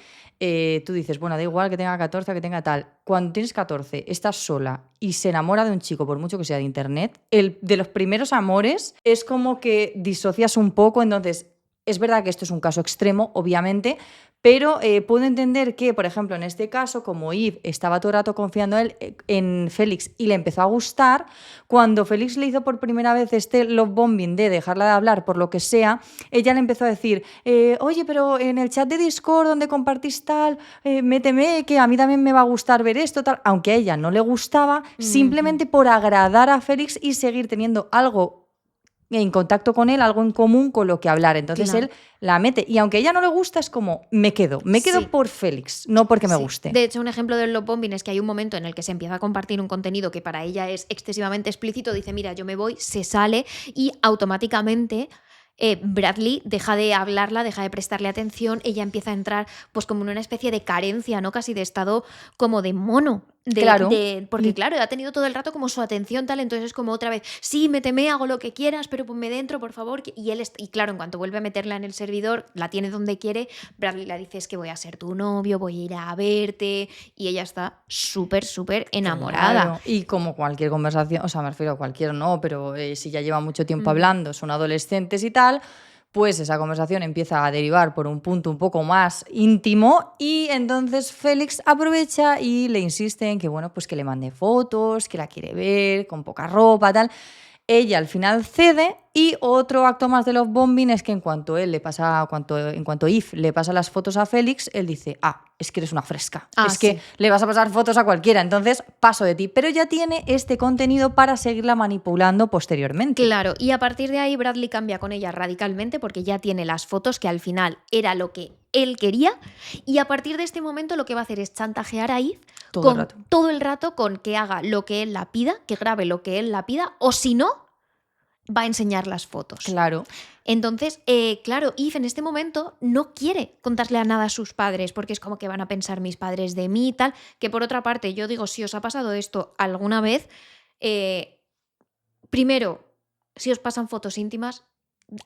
tú dices, bueno, da igual que tenga 14 o que tenga tal. Cuando tienes 14, estás sola y se enamora de un chico, por mucho que sea de internet, de los primeros amores es como que disocias un poco, entonces... Es verdad que esto es un caso extremo, obviamente, pero puedo entender que, por ejemplo, en este caso, como Eve estaba todo el rato confiando en Félix y le empezó a gustar, cuando Félix le hizo por primera vez este love bombing de dejarla de hablar por lo que sea, ella le empezó a decir, oye, pero en el chat de Discord donde compartís tal, méteme, que a mí también me va a gustar ver esto, tal, aunque a ella no le gustaba, simplemente por agradar a Félix y seguir teniendo algo en contacto con él, algo en común con lo que hablar. Entonces él la mete. Y aunque a ella no le gusta, es como, me quedo por Félix, no porque me guste. De hecho, un ejemplo del love bombing es que hay un momento en el que se empieza a compartir un contenido que para ella es excesivamente explícito, dice, mira, yo me voy, se sale y automáticamente... Bradley deja de hablarla, deja de prestarle atención, ella empieza a entrar pues como en una especie de carencia, ¿no? Casi de estado como de mono. Claro. Porque claro, ha tenido todo el rato como su atención tal, entonces es como otra vez, sí, méteme, hago lo que quieras, pero ponme dentro, por favor. Y claro, en cuanto vuelve a meterla en el servidor, la tiene donde quiere, Bradley le dice, es que voy a ser tu novio, voy a ir a verte, y ella está súper, súper enamorada. Claro, y como cualquier conversación, o sea, me refiero a cualquier no, pero si ya lleva mucho tiempo hablando, son adolescentes y tal, pues esa conversación empieza a derivar por un punto un poco más íntimo y entonces Félix aprovecha y le insiste en que, bueno, pues que le mande fotos, que la quiere ver, con poca ropa, tal. Ella al final cede y otro acto más de love bombing es que en cuanto Eve le pasa las fotos a Félix, él dice, es que eres una fresca, es que le vas a pasar fotos a cualquiera, entonces paso de ti. Pero ya tiene este contenido para seguirla manipulando posteriormente. Claro, y a partir de ahí Bradley cambia con ella radicalmente porque ya tiene las fotos que al final era lo que él quería, y a partir de este momento lo que va a hacer es chantajear a Eve todo el rato con que haga lo que él la pida, que grabe lo que él la pida, o si no, va a enseñar las fotos. Claro. Entonces, claro, Eve en este momento no quiere contarle a nada a sus padres, porque es como que van a pensar mis padres de mí y tal, que por otra parte, yo digo, si os ha pasado esto alguna vez, primero, si os pasan fotos íntimas,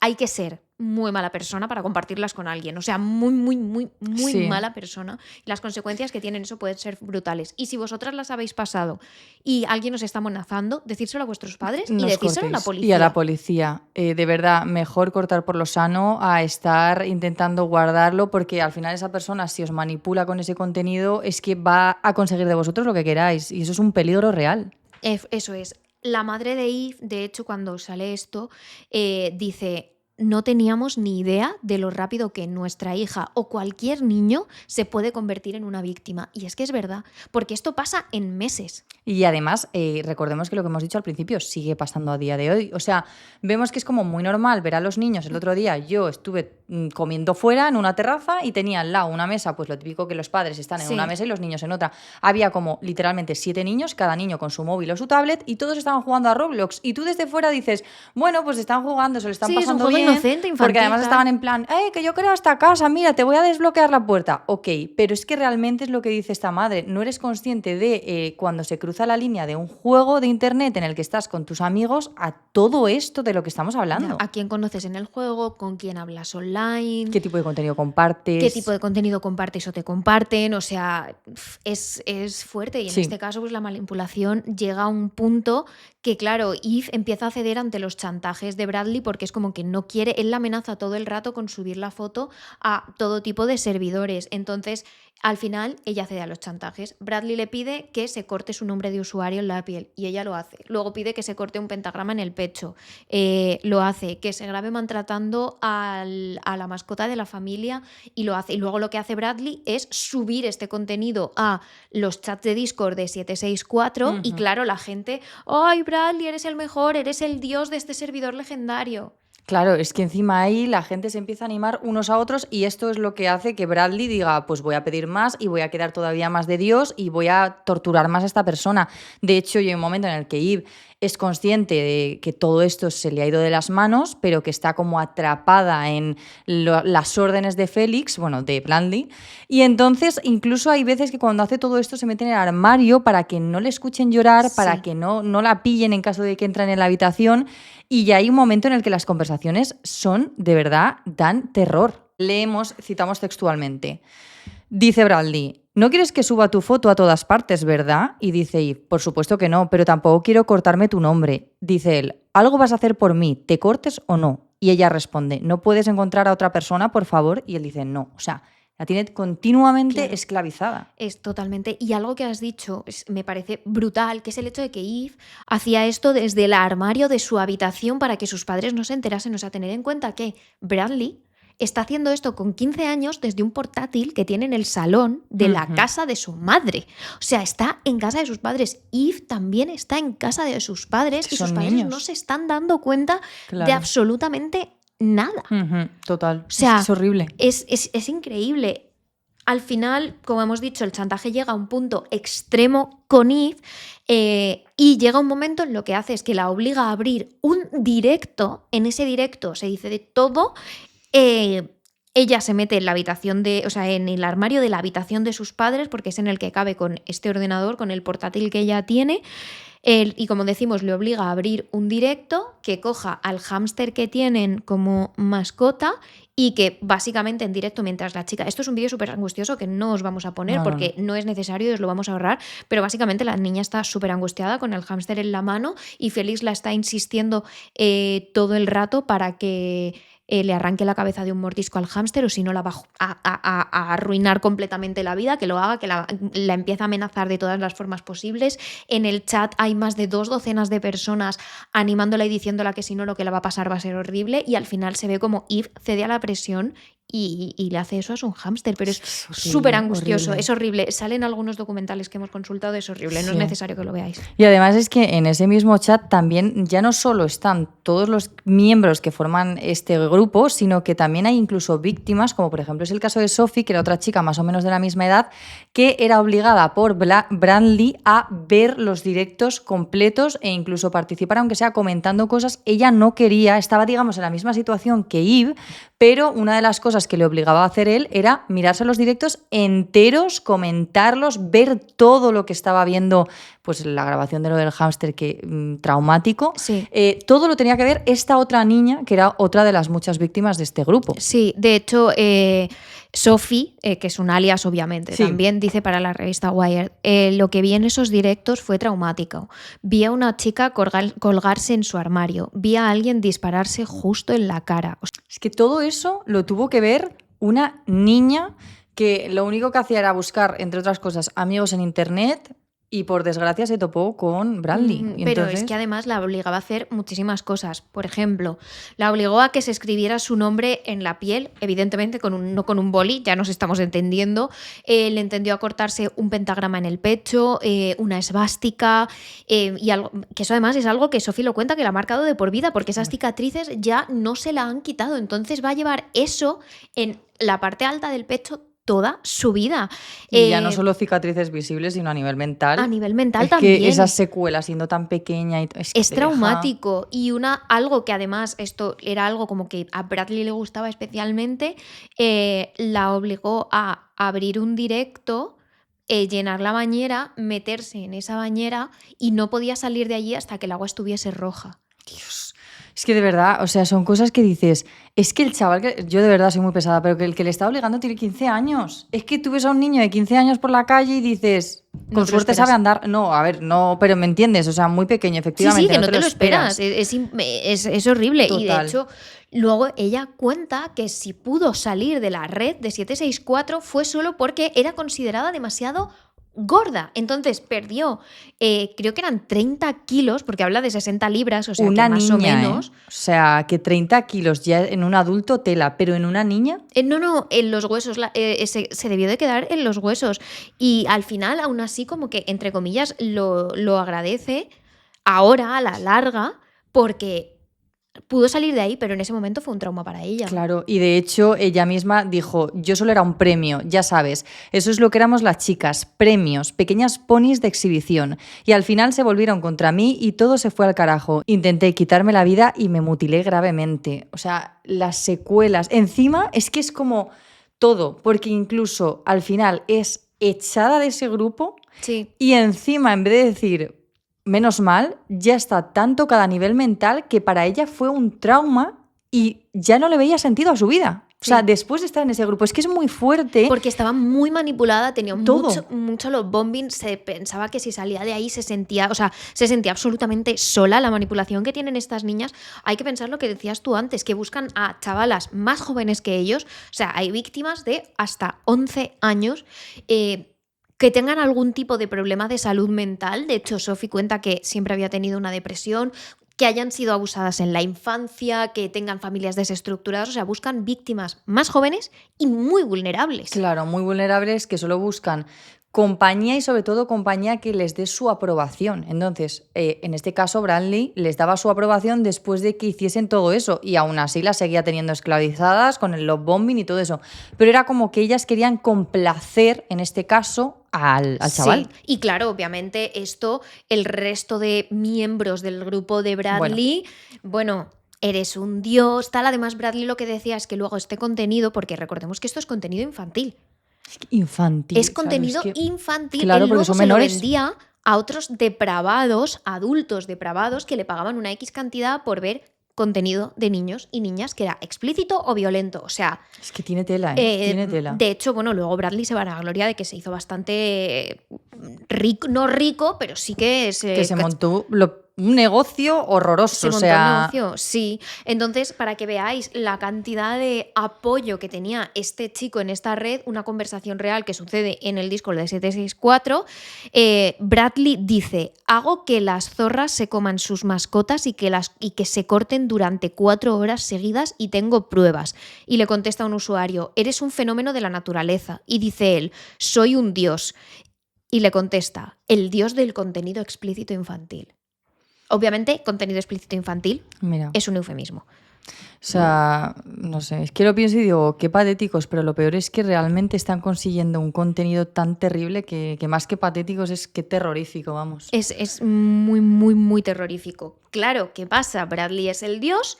hay que ser muy mala persona para compartirlas con alguien. O sea, muy Sí. mala persona. Y las consecuencias que tienen eso pueden ser brutales. Y si vosotras las habéis pasado y alguien os está amenazando, decírselo a vuestros padres y decírselo a la policía. Y a la policía. De verdad, mejor cortar por lo sano a estar intentando guardarlo, porque al final esa persona, si os manipula con ese contenido, es que va a conseguir de vosotros lo que queráis. Y eso es un peligro real. Eso es. La madre de Eve, de hecho, cuando sale esto, dice, no teníamos ni idea de lo rápido que nuestra hija o cualquier niño se puede convertir en una víctima. Y es que es verdad, porque esto pasa en meses. Y además, recordemos que lo que hemos dicho al principio sigue pasando a día de hoy. O sea, vemos que es como muy normal ver a los niños. El otro día yo estuve comiendo fuera en una terraza y tenía al lado una mesa, pues lo típico que los padres están en una mesa y los niños en otra. Había como literalmente 7 niños, cada niño con su móvil o su tablet, y todos estaban jugando a Roblox. Y tú desde fuera dices, bueno, pues están jugando, se lo están pasando bien. Inocente, infantil, porque además estaban en plan, que yo creo esta casa, mira, te voy a desbloquear la puerta. Ok, pero es que realmente es lo que dice esta madre. No eres consciente de cuando se cruza la línea de un juego de internet en el que estás con tus amigos a todo esto de lo que estamos hablando. ¿A quién conoces en el juego? ¿Con quién hablas online? ¿Qué tipo de contenido compartes? ¿Qué tipo de contenido compartes o te comparten? O sea, es fuerte. Y en este caso, pues la manipulación llega a un punto que, claro, Eve empieza a ceder ante los chantajes de Bradley porque es como que no quiere, él la amenaza todo el rato con subir la foto a todo tipo de servidores. Entonces, al final, ella cede a los chantajes. Bradley le pide que se corte su nombre de usuario en la piel y ella lo hace. Luego pide que se corte un pentagrama en el pecho. Lo hace. Que se grabe maltratando a la mascota de la familia y lo hace. Y luego lo que hace Bradley es subir este contenido a los chats de Discord de 764 y claro, la gente, ¡ay, Bradley, eres el mejor, eres el dios de este servidor legendario! Claro, es que encima ahí la gente se empieza a animar unos a otros y esto es lo que hace que Bradley diga, pues voy a pedir más y voy a quedar todavía más de Dios y voy a torturar más a esta persona. De hecho, hay un momento en el que Eve es consciente de que todo esto se le ha ido de las manos, pero que está como atrapada en las órdenes de Félix, bueno, de Bradley, y entonces incluso hay veces que cuando hace todo esto se mete en el armario para que no le escuchen llorar, para que no la pillen en caso de que entren en la habitación. Y ya hay un momento en el que las conversaciones son, de verdad, dan terror. Citamos textualmente. Dice Bradley, ¿no quieres que suba tu foto a todas partes, verdad? Y dice Eve, por supuesto que no, pero tampoco quiero cortarme tu nombre. Dice él, ¿algo vas a hacer por mí, te cortes o no? Y ella responde, ¿no puedes encontrar a otra persona, por favor? Y él dice, no. O sea, la tiene continuamente esclavizada. Es totalmente. Y algo que has dicho me parece brutal, que es el hecho de que Eve hacía esto desde el armario de su habitación para que sus padres no se enterasen. O sea, tener en cuenta que Bradley está haciendo esto con 15 años desde un portátil que tiene en el salón de la casa de su madre. O sea, está en casa de sus padres. Eve también está en casa de sus padres y sus padres no se están dando cuenta de absolutamente nada. Total. O sea, es horrible. Es increíble. Al final, como hemos dicho, el chantaje llega a un punto extremo con Eve y llega un momento en lo que hace es que la obliga a abrir un directo. En ese directo se dice de todo. ella se mete en la habitación o sea, en el armario de la habitación de sus padres, porque es en el que cabe con este ordenador, con el portátil que ella tiene. Y como decimos, le obliga a abrir un directo que coja al hámster que tienen como mascota y que básicamente en directo mientras la chica... Esto es un vídeo súper angustioso que no os vamos a poner porque no es necesario y os lo vamos a ahorrar, pero básicamente la niña está súper angustiada con el hámster en la mano y Félix la está insistiendo todo el rato para que le arranque la cabeza de un mordisco al hámster o si no la va a arruinar completamente la vida, que lo haga, que la empieza a amenazar de todas las formas posibles. En el chat hay más de 2 docenas de personas animándola y diciéndola que si no lo que le va a pasar va a ser horrible y al final se ve como Eve cede a la presión y le hace eso a su hámster, pero es súper angustioso, es horrible. Salen algunos documentales que hemos consultado, es horrible, no es necesario que lo veáis. Y además es que en ese mismo chat también ya no solo están todos los miembros que forman este grupo, sino que también hay incluso víctimas, como por ejemplo es el caso de Sophie, que era otra chica más o menos de la misma edad, que era obligada por Brandley a ver los directos completos e incluso participar, aunque sea comentando cosas. Ella no quería, estaba digamos en la misma situación que Eve, pero una de las cosas que le obligaba a hacer él era mirarse los directos enteros, comentarlos, ver todo lo que estaba viendo, pues la grabación de lo del hámster, que traumático. Sí. Todo lo tenía que ver esta otra niña, que era otra de las muchas víctimas de este grupo. Sí, de hecho, Sophie, que es un alias obviamente, también dice para la revista Wired, lo que vi en esos directos fue traumático. Vi a una chica colgarse en su armario, vi a alguien dispararse justo en la cara. Es que todo eso lo tuvo que ver una niña que lo único que hacía era buscar, entre otras cosas, amigos en internet. Y por desgracia se topó con Brandley. Pero es que además la obligaba a hacer muchísimas cosas. Por ejemplo, la obligó a que se escribiera su nombre en la piel, evidentemente no con un boli, ya nos estamos entendiendo. Le entendió a cortarse un pentagrama en el pecho, una esvástica, y algo, que eso además es algo que Sophie lo cuenta que la ha marcado de por vida, porque esas cicatrices ya no se la han quitado. Entonces va a llevar eso en la parte alta del pecho toda su vida. Y ya no solo cicatrices visibles, sino a nivel mental. A nivel mental es también. Que esas secuelas siendo tan pequeña... Es traumático. Y algo que además, esto era algo como que a Bradley le gustaba especialmente, la obligó a abrir un directo, llenar la bañera, meterse en esa bañera y no podía salir de allí hasta que el agua estuviese roja. Dios. Es que de verdad, o sea, son cosas que dices, es que el chaval, yo de verdad soy muy pesada, pero que el que le está obligando tiene 15 años. Es que tú ves a un niño de 15 años por la calle y dices, con suerte sabe andar. No, a ver, no, pero me entiendes, o sea, muy pequeño, efectivamente. Sí, que no te lo esperas. Es horrible. Total. Y de hecho, luego ella cuenta que si pudo salir de la red de 764 fue solo porque era considerada demasiado gorda. Entonces perdió, creo que eran 30 kilos, porque habla de 60 libras, o sea, una que más niña, o menos. O sea, que 30 kilos ya en un adulto tela, pero en una niña... No, en los huesos, se debió de quedar en los huesos. Y al final, aún así, como que, entre comillas, lo agradece ahora, a la larga, porque pudo salir de ahí, pero en ese momento fue un trauma para ella. Claro, y de hecho ella misma dijo, yo solo era un premio, ya sabes, eso es lo que éramos las chicas, premios, pequeñas ponis de exhibición, y al final se volvieron contra mí y todo se fue al carajo. Intenté quitarme la vida y me mutilé gravemente. O sea, las secuelas, encima es que es como todo, porque incluso al final es echada de ese grupo. Sí. Y encima, en vez de decir... menos mal, ya está tan tocada a nivel mental que para ella fue un trauma y ya no le veía sentido a su vida. O sea, después de estar en ese grupo, es que es muy fuerte. Porque estaba muy manipulada, tenía mucho los bombing, se pensaba que si salía de ahí se sentía absolutamente sola. La manipulación que tienen estas niñas, hay que pensar lo que decías tú antes, que buscan a chavalas más jóvenes que ellos. O sea, hay víctimas de hasta 11 años, que tengan algún tipo de problema de salud mental. De hecho, Sophie cuenta que siempre había tenido una depresión, que hayan sido abusadas en la infancia, que tengan familias desestructuradas. O sea, buscan víctimas más jóvenes y muy vulnerables. Claro, muy vulnerables, que solo buscan compañía y sobre todo compañía que les dé su aprobación. Entonces, en este caso, Brandley les daba su aprobación después de que hiciesen todo eso y aún así las seguía teniendo esclavizadas con el love bombing y todo eso. Pero era como que ellas querían complacer, en este caso, al chaval. Sí, y claro, obviamente esto, el resto de miembros del grupo de Bradley, bueno eres un dios, tal. Además, Bradley lo que decía es que luego este contenido, porque recordemos que esto es contenido infantil. Infantil. Es contenido claro, es que... infantil. Claro, Él porque luego son se lo menores. vendía a otros depravados, adultos depravados, que le pagaban una X cantidad por ver contenido de niños y niñas que era explícito o violento. O sea, Es que tiene tela, tiene tela. de hecho, bueno, luego Bradley se va a la gloria de que se hizo bastante rico, no rico, pero sí que se montó un negocio horroroso. Se montó un negocio, sí. Entonces, para que veáis la cantidad de apoyo que tenía este chico en esta red, una conversación real que sucede en el Discord de 764, Bradley dice: hago que las zorras se coman sus mascotas y que se corten durante 4 horas seguidas y tengo pruebas. Y le contesta a un usuario: eres un fenómeno de la naturaleza. Y dice él: soy un dios. Y le contesta: el dios del contenido explícito infantil. Obviamente, contenido explícito infantil es un eufemismo. O sea, no sé, es que lo pienso y digo, qué patéticos, pero lo peor es que realmente están consiguiendo un contenido tan terrible que más que patéticos es que terrorífico, vamos. Es muy, muy, muy terrorífico. Claro, ¿qué pasa? Bradley es el dios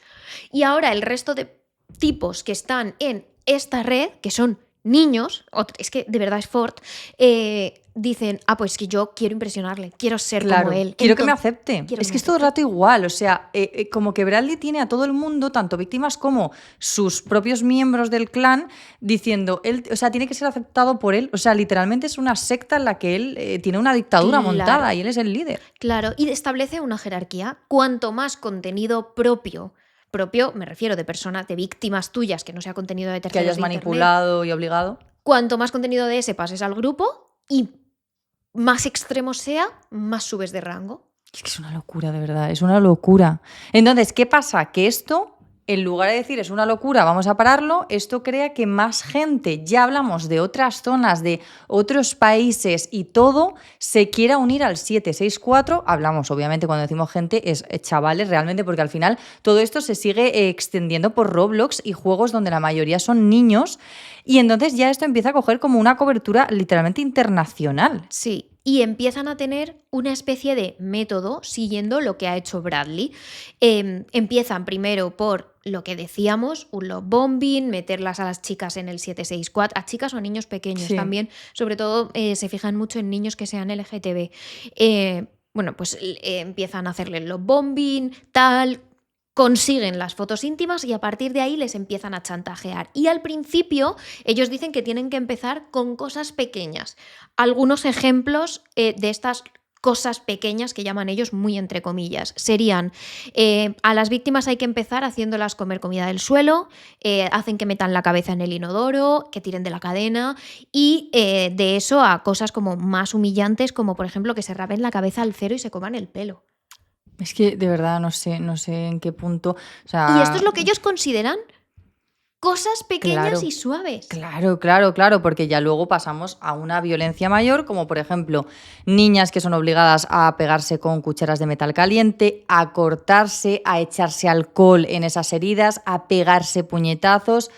y ahora el resto de tipos que están en esta red, que son niños, es que de verdad es Ford, dicen: pues que yo quiero impresionarle, quiero ser como él. Quiero que me acepte. Es que es todo el rato igual, o sea, como que Bradley tiene a todo el mundo, tanto víctimas como sus propios miembros del clan, diciendo, él, o sea, tiene que ser aceptado por él, o sea, literalmente es una secta en la que él tiene una dictadura montada y él es el líder. Claro, y establece una jerarquía. Cuanto más contenido propio, me refiero de personas, de víctimas tuyas, que no sea contenido de terceros, que hayas de manipulado internet, y obligado. Cuanto más contenido de ese pases al grupo y más extremo sea, más subes de rango. Es que es una locura, de verdad, es una locura. Entonces, ¿qué pasa? Que esto, en lugar de decir es una locura, vamos a pararlo, esto crea que más gente, ya hablamos de otras zonas, de otros países y todo, se quiera unir al 764. Hablamos, obviamente, cuando decimos gente, es chavales realmente, porque al final todo esto se sigue extendiendo por Roblox y juegos donde la mayoría son niños. Y entonces ya esto empieza a coger como una cobertura literalmente internacional. Sí, y empiezan a tener una especie de método siguiendo lo que ha hecho Bradley. Empiezan primero por lo que decíamos, un love bombing, meterlas a las chicas en el 764, a chicas o a niños pequeños también. Sobre todo se fijan mucho en niños que sean LGTB. Bueno, pues empiezan a hacerle el love bombing, tal... Consiguen las fotos íntimas y a partir de ahí les empiezan a chantajear. Y al principio ellos dicen que tienen que empezar con cosas pequeñas. Algunos ejemplos de estas cosas pequeñas que llaman ellos muy entre comillas serían: a las víctimas hay que empezar haciéndolas comer comida del suelo, hacen que metan la cabeza en el inodoro, que tiren de la cadena y de eso a cosas como más humillantes, como por ejemplo que se rapen la cabeza al cero y se coman el pelo. Es que de verdad no sé en qué punto. O sea, y esto es lo que ellos consideran cosas pequeñas y suaves. Claro, porque ya luego pasamos a una violencia mayor, como por ejemplo niñas que son obligadas a pegarse con cucharas de metal caliente, a cortarse, a echarse alcohol en esas heridas, a pegarse puñetazos,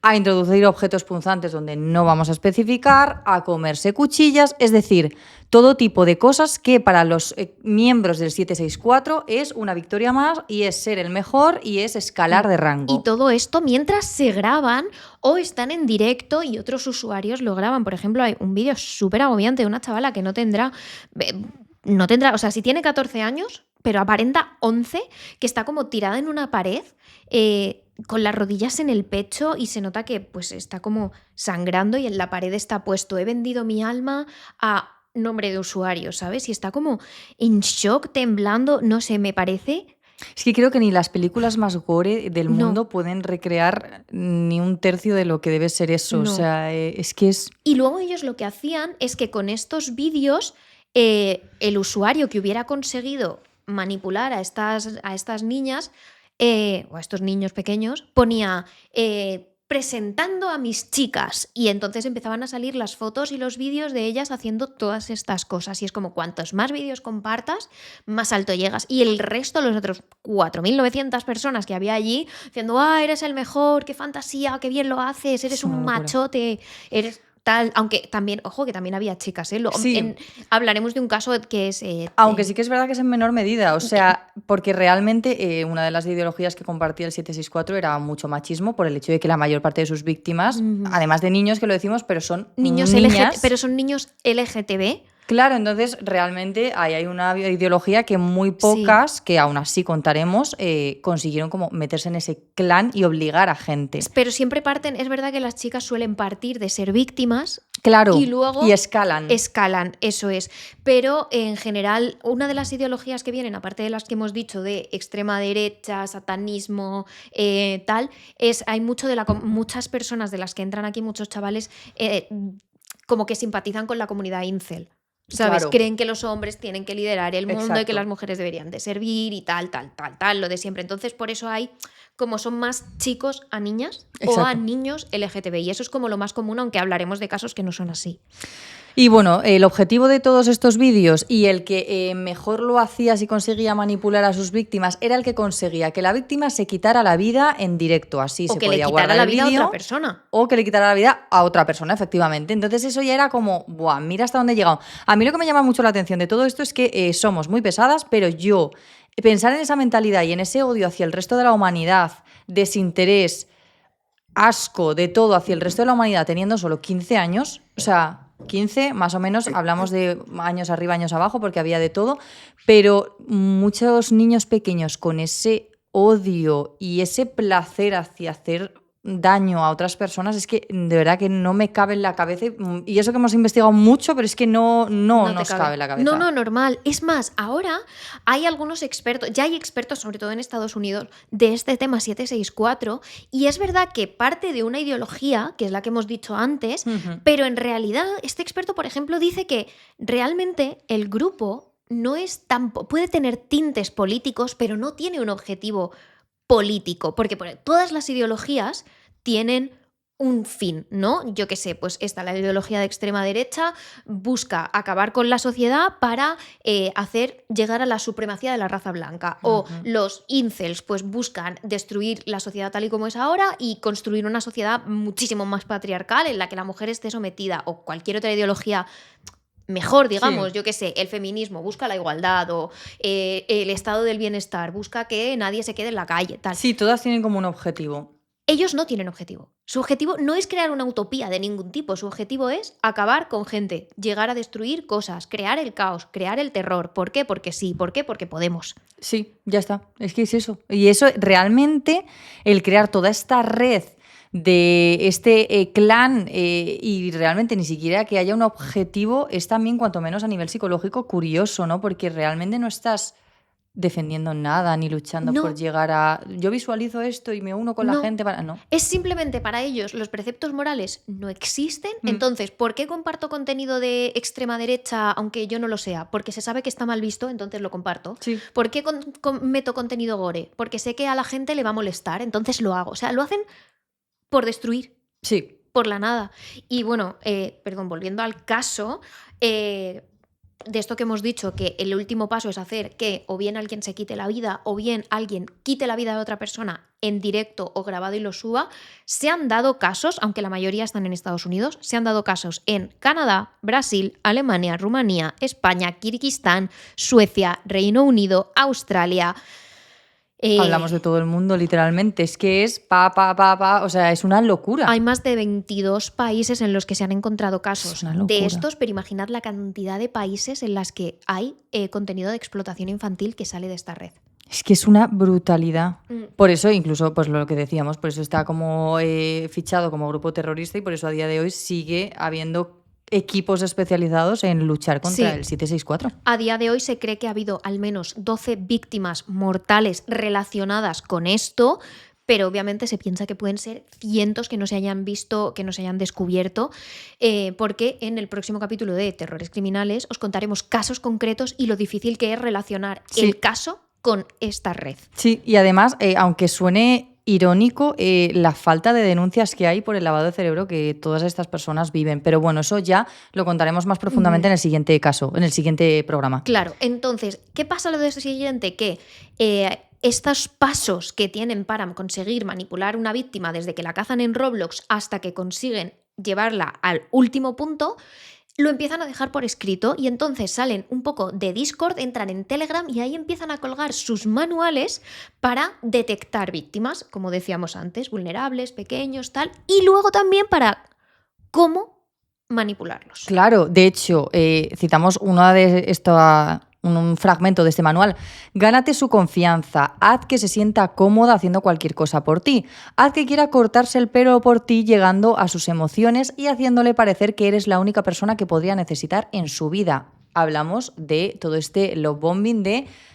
a introducir objetos punzantes donde no vamos a especificar, a comerse cuchillas, es decir, todo tipo de cosas que para los miembros del 764 es una victoria más y es ser el mejor y es escalar de rango. Y todo esto mientras se graban o están en directo y otros usuarios lo graban. Por ejemplo, hay un vídeo súper agobiante de una chavala que no tendrá, o sea, si tiene 14 años, pero aparenta 11, que está como tirada en una pared, con las rodillas en el pecho y se nota que pues está como sangrando y en la pared está puesto: he vendido mi alma a nombre de usuario, ¿sabes? Y está como en shock, temblando, no sé, me parece... Es que creo que ni las películas más gore del mundo pueden recrear ni un tercio de lo que debe ser eso. No. O sea, es que es... Y luego ellos lo que hacían es que con estos vídeos el usuario que hubiera conseguido manipular a estas niñas o a estos niños pequeños ponía presentando a mis chicas, y entonces empezaban a salir las fotos y los vídeos de ellas haciendo todas estas cosas, y es como cuantos más vídeos compartas, más alto llegas. Y el resto, los otros 4.900 personas que había allí diciendo: eres el mejor, qué fantasía, qué bien lo haces, eres un machote, eres... tal, aunque también, ojo, que también había chicas, ¿eh? Sí. Hablaremos de un caso que es... Aunque sí que es verdad que es en menor medida, o sea, porque realmente una de las ideologías que compartía el 764 era mucho machismo por el hecho de que la mayor parte de sus víctimas, además de niños que lo decimos, pero son niños niñas. pero son niños LGTB. Claro, entonces realmente ahí hay una ideología que muy pocas, que aún así contaremos, consiguieron como meterse en ese clan y obligar a gente. Pero siempre parten, es verdad que las chicas suelen partir de ser víctimas. Claro, y luego escalan. Escalan, eso es. Pero en general, una de las ideologías que vienen, aparte de las que hemos dicho de extrema derecha, satanismo, tal, hay muchas personas de las que entran aquí, muchos chavales, como que simpatizan con la comunidad incel. ¿Sabes? Claro. Creen que los hombres tienen que liderar el mundo. Exacto. Y que las mujeres deberían de servir y tal, lo de siempre. Entonces, por eso como son más chicos a niñas. Exacto. O a niños LGTB. Y eso es como lo más común, aunque hablaremos de casos que no son así. Y bueno, el objetivo de todos estos vídeos y el que mejor lo hacía si conseguía manipular a sus víctimas era el que conseguía que la víctima se quitara la vida en directo. Así o se que podía le guardar quitara la el vida a vídeo, otra persona. O que le quitara la vida a otra persona, efectivamente. Entonces eso ya era como, ¡buah! Mira hasta dónde he llegado. A mí lo que me llama mucho la atención de todo esto es que somos muy pesadas, pero pensar en esa mentalidad y en ese odio hacia el resto de la humanidad, desinterés, asco de todo hacia el resto de la humanidad teniendo solo 15 años, o sea, 15 más o menos, hablamos de años arriba, años abajo, porque había de todo, pero muchos niños pequeños con ese odio y ese placer hacia hacer daño a otras personas, es que de verdad que no me cabe en la cabeza, y eso que hemos investigado mucho, pero es que no nos cabe en la cabeza. No, normal. Es más, ahora hay algunos expertos, ya hay expertos, sobre todo en Estados Unidos, de este tema 764, y es verdad que parte de una ideología, que es la que hemos dicho antes, pero en realidad este experto, por ejemplo, dice que realmente el grupo no es puede tener tintes políticos, pero no tiene un objetivo político, porque todas las ideologías tienen un fin, ¿no? Yo qué sé, pues la ideología de extrema derecha busca acabar con la sociedad para hacer llegar a la supremacía de la raza blanca. O los incels pues buscan destruir la sociedad tal y como es ahora y construir una sociedad muchísimo más patriarcal en la que la mujer esté sometida, o cualquier otra ideología mejor, digamos, yo qué sé, el feminismo busca la igualdad, o el estado del bienestar busca que nadie se quede en la calle, tal. Sí, todas tienen como un objetivo. Ellos no tienen objetivo. Su objetivo no es crear una utopía de ningún tipo. Su objetivo es acabar con gente, llegar a destruir cosas, crear el caos, crear el terror. ¿Por qué? Porque sí. ¿Por qué? Porque podemos. Sí, ya está. Es que es eso. Y eso realmente, el crear toda esta red de este clan y realmente ni siquiera que haya un objetivo es también, cuanto menos a nivel psicológico, curioso, ¿no? Porque realmente no estás defendiendo nada ni luchando por llegar a... Yo visualizo esto y me uno con la gente para... No. Es simplemente para ellos los preceptos morales no existen. Entonces, ¿por qué comparto contenido de extrema derecha aunque yo no lo sea? Porque se sabe que está mal visto, entonces lo comparto. Sí. ¿Por qué meto contenido gore? Porque sé que a la gente le va a molestar, entonces lo hago. O sea, lo hacen por destruir. Sí. Por la nada. Y bueno, volviendo al caso... de esto que hemos dicho, que el último paso es hacer que o bien alguien se quite la vida o bien alguien quite la vida de otra persona en directo o grabado y lo suba, se han dado casos, aunque la mayoría están en Estados Unidos, se han dado casos en Canadá, Brasil, Alemania, Rumanía, España, Kirguistán, Suecia, Reino Unido, Australia... Hablamos de todo el mundo, literalmente. Es que es o sea, es una locura. Hay más de 22 países en los que se han encontrado casos de estos, pero imaginad la cantidad de países en las que hay contenido de explotación infantil que sale de esta red. Es que es una brutalidad. Por eso, incluso, pues lo que decíamos, por eso está como fichado como grupo terrorista y por eso a día de hoy sigue habiendo equipos especializados en luchar contra el 764. A día de hoy se cree que ha habido al menos 12 víctimas mortales relacionadas con esto, pero obviamente se piensa que pueden ser cientos que no se hayan visto, que no se hayan descubierto, porque en el próximo capítulo de Terrores Criminales os contaremos casos concretos y lo difícil que es relacionar el caso con esta red. Sí, y además, aunque suene irónico, la falta de denuncias que hay por el lavado de cerebro que todas estas personas viven. Pero bueno, eso ya lo contaremos más profundamente en el siguiente caso, en el siguiente programa. Claro, entonces, ¿qué pasa lo de eso siguiente? Que estos pasos que tienen para conseguir manipular una víctima desde que la cazan en Roblox hasta que consiguen llevarla al último punto, lo empiezan a dejar por escrito y entonces salen un poco de Discord, entran en Telegram y ahí empiezan a colgar sus manuales para detectar víctimas, como decíamos antes, vulnerables, pequeños, tal, y luego también para cómo manipularlos. Claro, de hecho, citamos un fragmento de este manual. Gánate su confianza, haz que se sienta cómoda haciendo cualquier cosa por ti, haz que quiera cortarse el pelo por ti llegando a sus emociones y haciéndole parecer que eres la única persona que podría necesitar en su vida. Hablamos de todo este love bombing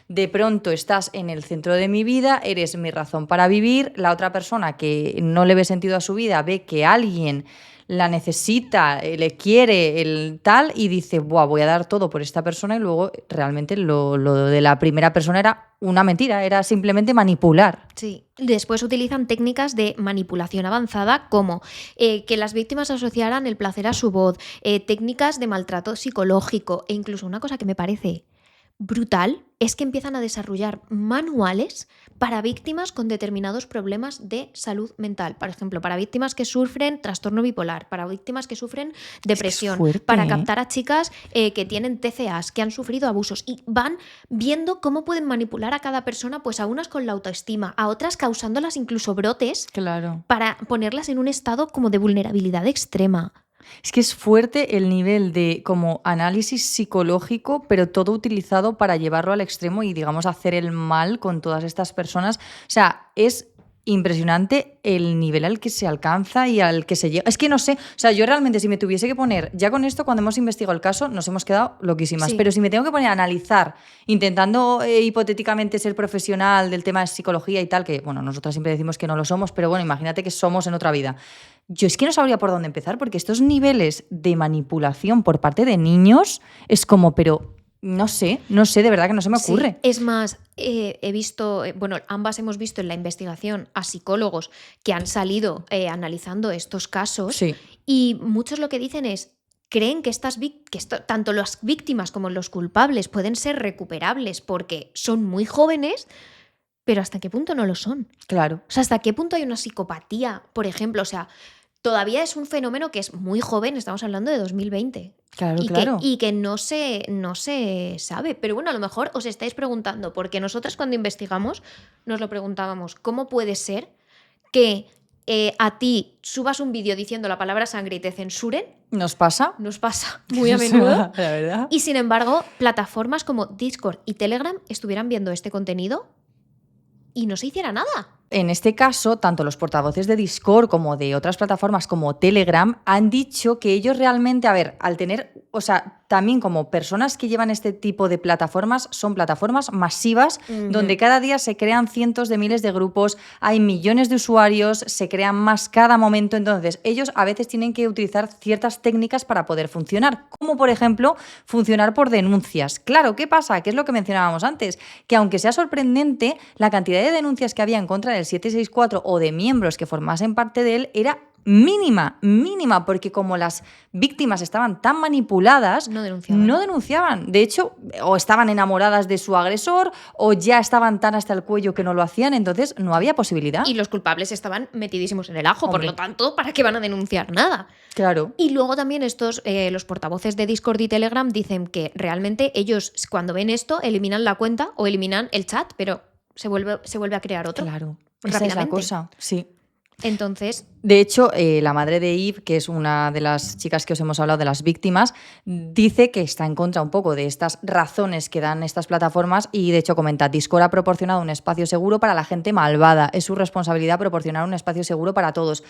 de pronto estás en el centro de mi vida, eres mi razón para vivir, la otra persona que no le ve sentido a su vida ve que alguien la necesita, le quiere, el tal, y dice, buah, voy a dar todo por esta persona, y luego realmente lo de la primera persona era una mentira, era simplemente manipular. Sí. Después utilizan técnicas de manipulación avanzada como que las víctimas asociaran el placer a su voz, técnicas de maltrato psicológico e incluso una cosa que me parece brutal es que empiezan a desarrollar manuales para víctimas con determinados problemas de salud mental. Por ejemplo, para víctimas que sufren trastorno bipolar, para víctimas que sufren depresión, fuerte, para captar a chicas que tienen TCAs, que han sufrido abusos y van viendo cómo pueden manipular a cada persona, pues a unas con la autoestima, a otras causándolas incluso brotes Claro. para ponerlas en un estado como de vulnerabilidad extrema. Es que es fuerte el nivel de como análisis psicológico, pero todo utilizado para llevarlo al extremo y, digamos, hacer el mal con todas estas personas. O sea, es impresionante el nivel al que se alcanza y al que se llega. Es que no sé, o sea, yo realmente si me tuviese que poner, ya con esto cuando hemos investigado el caso nos hemos quedado loquísimas, Sí. pero si me tengo que poner a analizar, intentando hipotéticamente ser profesional del tema de psicología y tal, que bueno, nosotras siempre decimos que no lo somos, pero bueno, imagínate que somos en otra vida. Yo es que no sabría por dónde empezar, porque estos niveles de manipulación por parte de niños es como, pero no sé, de verdad que no se me ocurre. Sí, es más, he visto, bueno, ambas hemos visto en la investigación a psicólogos que han salido analizando estos casos Sí. y muchos lo que dicen es, creen que tanto las víctimas como los culpables pueden ser recuperables porque son muy jóvenes, pero ¿hasta qué punto no lo son? Claro. O sea, ¿hasta qué punto hay una psicopatía, por ejemplo? O sea, todavía es un fenómeno que es muy joven, estamos hablando de 2020. Claro, Y claro. que no se sabe. Pero bueno, a lo mejor os estáis preguntando, porque nosotras cuando investigamos nos lo preguntábamos, ¿cómo puede ser que a ti subas un vídeo diciendo la palabra sangre y te censuren? ¿Nos pasa? Nos pasa muy a menudo. La verdad. Y sin embargo, plataformas como Discord y Telegram estuvieran viendo este contenido y no se hiciera nada. En este caso, tanto los portavoces de Discord como de otras plataformas como Telegram han dicho que ellos realmente, a ver, al tener, o sea, también como personas que llevan este tipo de plataformas, son plataformas masivas donde cada día se crean cientos de miles de grupos, hay millones de usuarios, se crean más cada momento, entonces ellos a veces tienen que utilizar ciertas técnicas para poder funcionar, como por ejemplo funcionar por denuncias. Claro, ¿qué pasa? ¿Qué es lo que mencionábamos antes? Que aunque sea sorprendente, la cantidad de denuncias que había en contra del 764 o de miembros que formasen parte de él era mínima, porque como las víctimas estaban tan manipuladas, No denunciaban. no denunciaban. De hecho, o estaban enamoradas de su agresor o ya estaban tan hasta el cuello que no lo hacían, entonces no había posibilidad. Y los culpables estaban metidísimos en el ajo, por Hombre. lo tanto, ¿para qué van a denunciar nada? Claro. Y luego también los portavoces de Discord y Telegram dicen que realmente ellos cuando ven esto eliminan la cuenta o eliminan el chat, pero se vuelve a crear otro. Claro. Esa es la rápidamente. cosa, sí. Entonces, De hecho, la madre de Eve, que es una de las chicas que os hemos hablado de las víctimas, dice que está en contra un poco de estas razones que dan estas plataformas y de hecho comenta, Discord ha proporcionado un espacio seguro para la gente malvada. Es su responsabilidad proporcionar un espacio seguro para todos.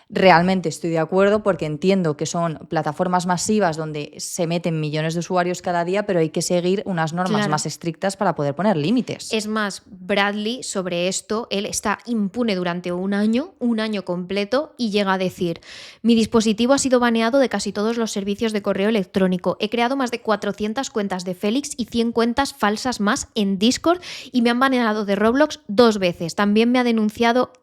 Realmente estoy de acuerdo porque entiendo que son plataformas masivas donde se meten millones de usuarios cada día, pero hay que seguir unas normas Claro. más estrictas para poder poner límites. es más, Bradley sobre esto, él está impune durante un año completo y llega a decir, mi dispositivo ha sido baneado de casi todos los servicios de correo electrónico. He creado más de 400 cuentas de Félix y 100 cuentas falsas más en Discord y me han baneado de Roblox 2 veces. También me ha denunciado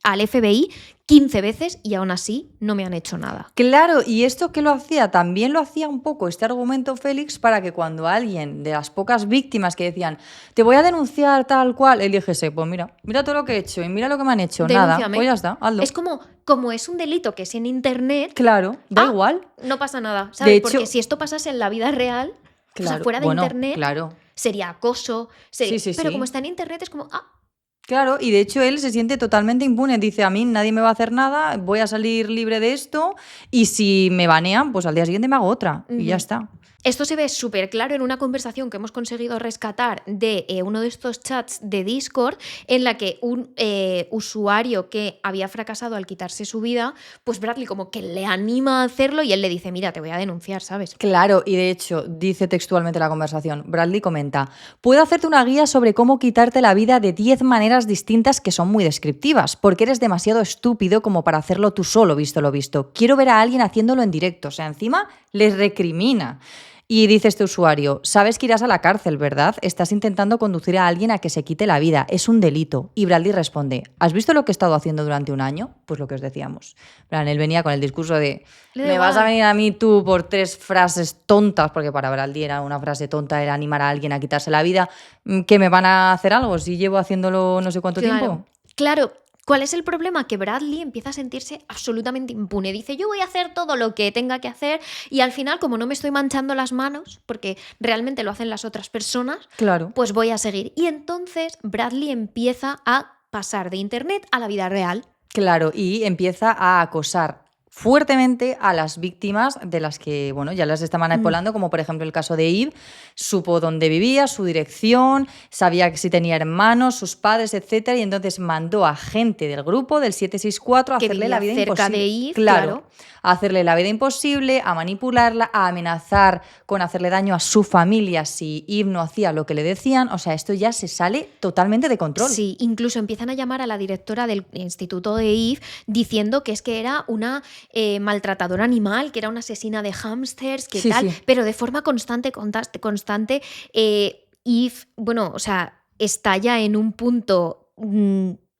al FBI 15 veces y aún así no me han hecho nada. Claro, y esto que lo hacía, también lo hacía un poco este argumento Félix para que cuando alguien de las pocas víctimas que decían te voy a denunciar tal cual, él dijese, pues mira todo lo que he hecho y mira lo que me han hecho, nada, Denúnciame. pues ya está, hazlo. Es como, como es un delito que es en internet, Claro, da igual. no pasa nada, ¿sabes? De hecho- Porque si esto pasase en la vida real, o sea, Claro, fuera de bueno, internet, claro. sería acoso, sería... Sí, pero sí. como está en internet es como, Claro, y de hecho él se siente totalmente impune. Dice, a mí nadie me va a hacer nada, voy a salir libre de esto y si me banean, pues al día siguiente me hago otra y ya está. Esto se ve súper claro en una conversación que hemos conseguido rescatar de uno de estos chats de Discord, en la que un usuario que había fracasado al quitarse su vida, pues Bradley como que le anima a hacerlo y él le dice, mira, te voy a denunciar, ¿sabes? Claro, y de hecho, dice textualmente la conversación, Bradley comenta, puedo hacerte una guía sobre cómo quitarte la vida de 10 maneras distintas que son muy descriptivas, porque eres demasiado estúpido como para hacerlo tú solo, visto lo visto. Quiero ver a alguien haciéndolo en directo, o sea, encima les recrimina. Y dice este usuario, sabes que irás a la cárcel, ¿verdad? Estás intentando conducir a alguien a que se quite la vida. Es un delito. Y Bradley responde, ¿has visto lo que he estado haciendo durante un año? Pues lo que os decíamos. Él venía con el discurso de, me vas a venir a mí tú por 3 frases tontas, porque para Bradley era una frase tonta, era animar a alguien a quitarse la vida, que me van a hacer algo si llevo haciéndolo no sé cuánto tiempo. Claro. ¿Cuál es el problema? Que Bradley empieza a sentirse absolutamente impune. Dice, yo voy a hacer todo lo que tenga que hacer y al final, como no me estoy manchando las manos, porque realmente lo hacen las otras personas, Claro. pues voy a seguir. Y entonces Bradley empieza a pasar de internet a la vida real. Claro, y empieza a acosar fuertemente a las víctimas de las que, bueno, ya las está manipulando, como por ejemplo el caso de Eve, supo dónde vivía, su dirección, sabía que si tenía hermanos, sus padres, etcétera, y entonces mandó a gente del grupo del 764 a Que hacerle vivía la vida cerca imposible. de Eve, claro. A hacerle la vida imposible, a manipularla, a amenazar con hacerle daño a su familia si Eve no hacía lo que le decían. O sea, esto ya se sale totalmente de control. Sí, incluso empiezan a llamar a la directora del instituto de Eve diciendo que es que era una maltratadora animal, que era una asesina de hámsters, que Sí, tal, sí. pero de forma constante, Eve, bueno, o sea, estalla en un punto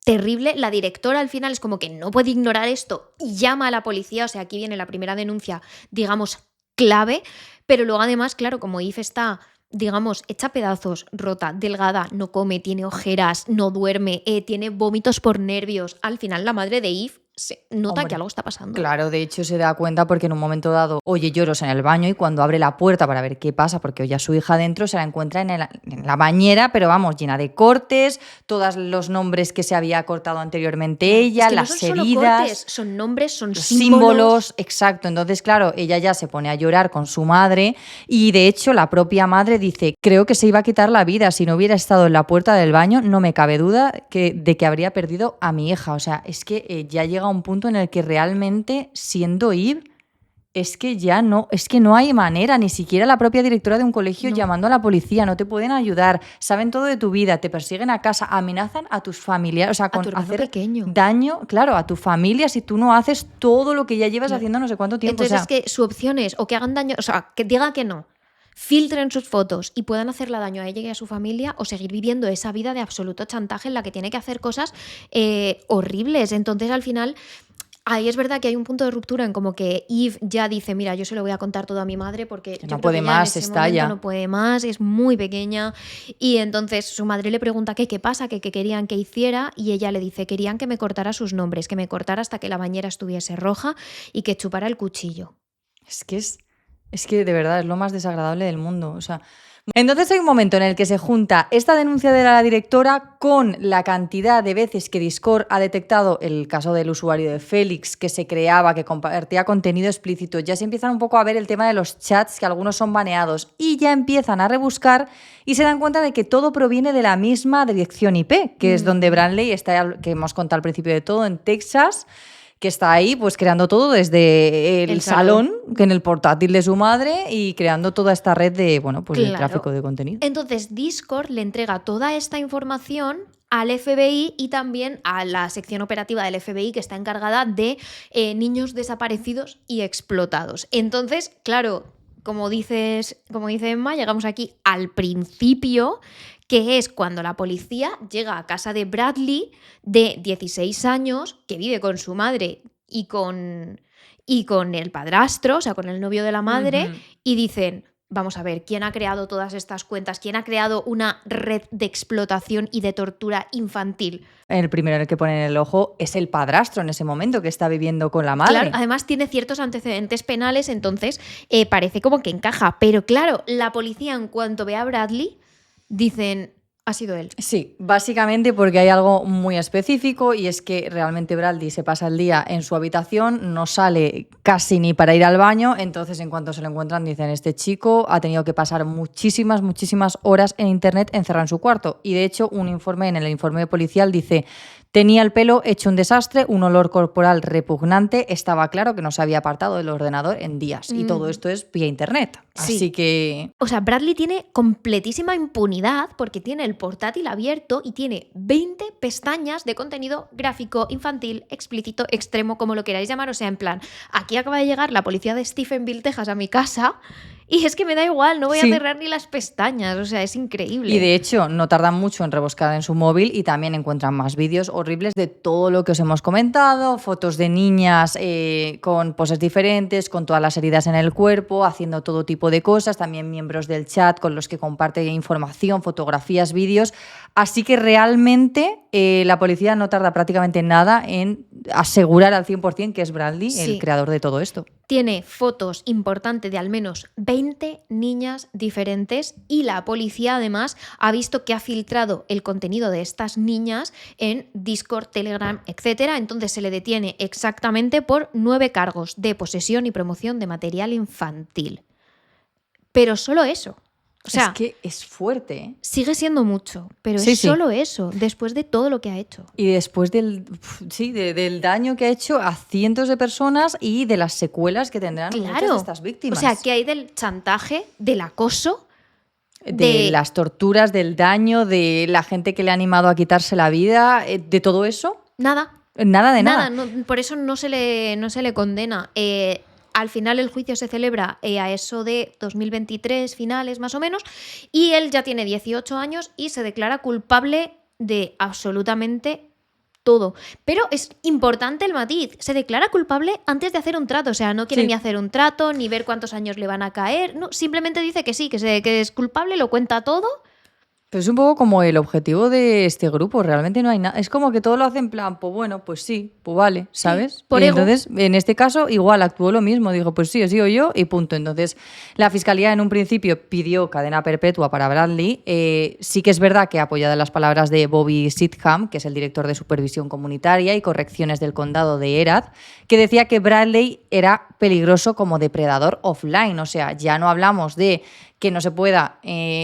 terrible. La directora al final es como que no puede ignorar esto y llama a la policía, o sea, aquí viene la primera denuncia, digamos, clave, pero luego además, claro, como Eve está, digamos, hecha pedazos, rota, delgada, no come, tiene ojeras, no duerme, tiene vómitos por nervios, al final la madre de Eve se nota Hombre, que algo está pasando. Claro, de hecho se da cuenta porque en un momento dado oye lloros en el baño y cuando abre la puerta para ver qué pasa, porque oye a su hija dentro, se la encuentra en la bañera, pero vamos, llena de cortes, todos los nombres que se había cortado anteriormente ella, es que las no son heridas. Solo cortes, son nombres, son Los símbolos. Exacto. Entonces, claro, ella ya se pone a llorar con su madre y de hecho la propia madre dice, creo que se iba a quitar la vida, si no hubiera estado en la puerta del baño, no me cabe duda de que habría perdido a mi hija. O sea, es que ya llega un punto en el que realmente, siendo Eve, es que no hay manera, ni siquiera la propia directora de un colegio llamando a la policía, no te pueden ayudar, saben todo de tu vida, te persiguen a casa, amenazan a tus familiares, o sea, con hacer pequeño. daño, claro, a tu familia si tú no haces todo lo que ya llevas haciendo no sé cuánto tiempo. Entonces o sea, es que su opción es o que hagan daño, o sea, que diga que no, filtren sus fotos y puedan hacerle daño a ella y a su familia o seguir viviendo esa vida de absoluto chantaje en la que tiene que hacer cosas horribles. Entonces al final... Ahí es verdad que hay un punto de ruptura en como que Eve ya dice, mira, yo se lo voy a contar todo a mi madre porque que yo no creo puede que ya más, en ese estalla. momento no puede más, es muy pequeña y entonces su madre le pregunta qué pasa, qué querían que hiciera y ella le dice, querían que me cortara sus nombres, que me cortara hasta que la bañera estuviese roja y que chupara el cuchillo. Es que de verdad es lo más desagradable del mundo, o sea... Entonces hay un momento en el que se junta esta denuncia de la directora con la cantidad de veces que Discord ha detectado el caso del usuario de Félix, que se creaba, que compartía contenido explícito. Ya se empiezan un poco a ver el tema de los chats, que algunos son baneados, y ya empiezan a rebuscar y se dan cuenta de que todo proviene de la misma dirección IP, que es donde Bradley está, que hemos contado al principio de todo, en Texas, que está ahí pues creando todo desde el salón, que en el portátil de su madre y creando toda esta red de, bueno, pues de tráfico de contenido. Entonces Discord le entrega toda esta información al FBI y también a la sección operativa del FBI que está encargada de niños desaparecidos y explotados. Entonces, claro, como dice Emma, llegamos aquí al principio, que es cuando la policía llega a casa de Bradley, de 16 años, que vive con su madre y con el padrastro, o sea, con el novio de la madre, y dicen, vamos a ver, ¿quién ha creado todas estas cuentas? ¿Quién ha creado una red de explotación y de tortura infantil? El primero en el que ponen el ojo es el padrastro en ese momento que está viviendo con la madre. Claro, además tiene ciertos antecedentes penales, entonces parece como que encaja. Pero claro, la policía en cuanto ve a Bradley, dicen, ha sido él. Sí, básicamente porque hay algo muy específico y es que realmente Bradley se pasa el día en su habitación, no sale casi ni para ir al baño, entonces en cuanto se lo encuentran dicen, este chico ha tenido que pasar muchísimas horas en internet encerrado en su cuarto. Y de hecho en el informe policial dice, tenía el pelo hecho un desastre, un olor corporal repugnante, estaba claro que no se había apartado del ordenador en días. Y todo esto es vía internet. Sí. Así que... O sea, Bradley tiene completísima impunidad porque tiene el portátil abierto y tiene 20 pestañas de contenido gráfico, infantil, explícito, extremo, como lo queráis llamar. O sea, en plan, aquí acaba de llegar la policía de Stephenville, Texas, a mi casa y es que me da igual, no voy a cerrar ni las pestañas. O sea, es increíble. Y de hecho, no tardan mucho en rebuscar en su móvil y también encuentran más vídeos horribles de todo lo que os hemos comentado, fotos de niñas con poses diferentes, con todas las heridas en el cuerpo, haciendo todo tipo de cosas, también miembros del chat con los que comparte información, fotografías, vídeos. Así que realmente la policía no tarda prácticamente nada en asegurar al 100% que es Bradley el creador de todo esto. Tiene fotos importantes de al menos 20 niñas diferentes y la policía además ha visto que ha filtrado el contenido de estas niñas en Discord, Telegram, etc. Entonces se le detiene exactamente por 9 cargos de posesión y promoción de material infantil. Pero solo eso. O sea, es que es fuerte, ¿eh? Sigue siendo mucho, pero es solo eso, después de todo lo que ha hecho. Y después del daño que ha hecho a cientos de personas y de las secuelas que tendrán muchas de estas víctimas. O sea, que hay del chantaje, del acoso, de las torturas, del daño, de la gente que le ha animado a quitarse la vida, de todo eso. Nada. Nada de nada. No, por eso no se le condena. Al final el juicio se celebra a eso de 2023, finales más o menos, y él ya tiene 18 años y se declara culpable de absolutamente todo. Pero es importante el matiz, se declara culpable antes de hacer un trato, o sea, no quiere ni hacer un trato, ni ver cuántos años le van a caer, no, simplemente dice que sí, que es culpable, lo cuenta todo. Pero es un poco como el objetivo de este grupo, realmente no hay nada. Es como que todo lo hace en plan, pues bueno, pues sí, pues vale, ¿sabes? Sí, por ego. Entonces, en este caso, igual actuó lo mismo, dijo, pues sí, he sido yo y punto. Entonces, la fiscalía en un principio pidió cadena perpetua para Bradley. Sí que es verdad que apoyada en las palabras de Bobby Sidham, que es el director de supervisión comunitaria y correcciones del condado de Erath, que decía que Bradley era peligroso como depredador offline. O sea, ya no hablamos de que no se pueda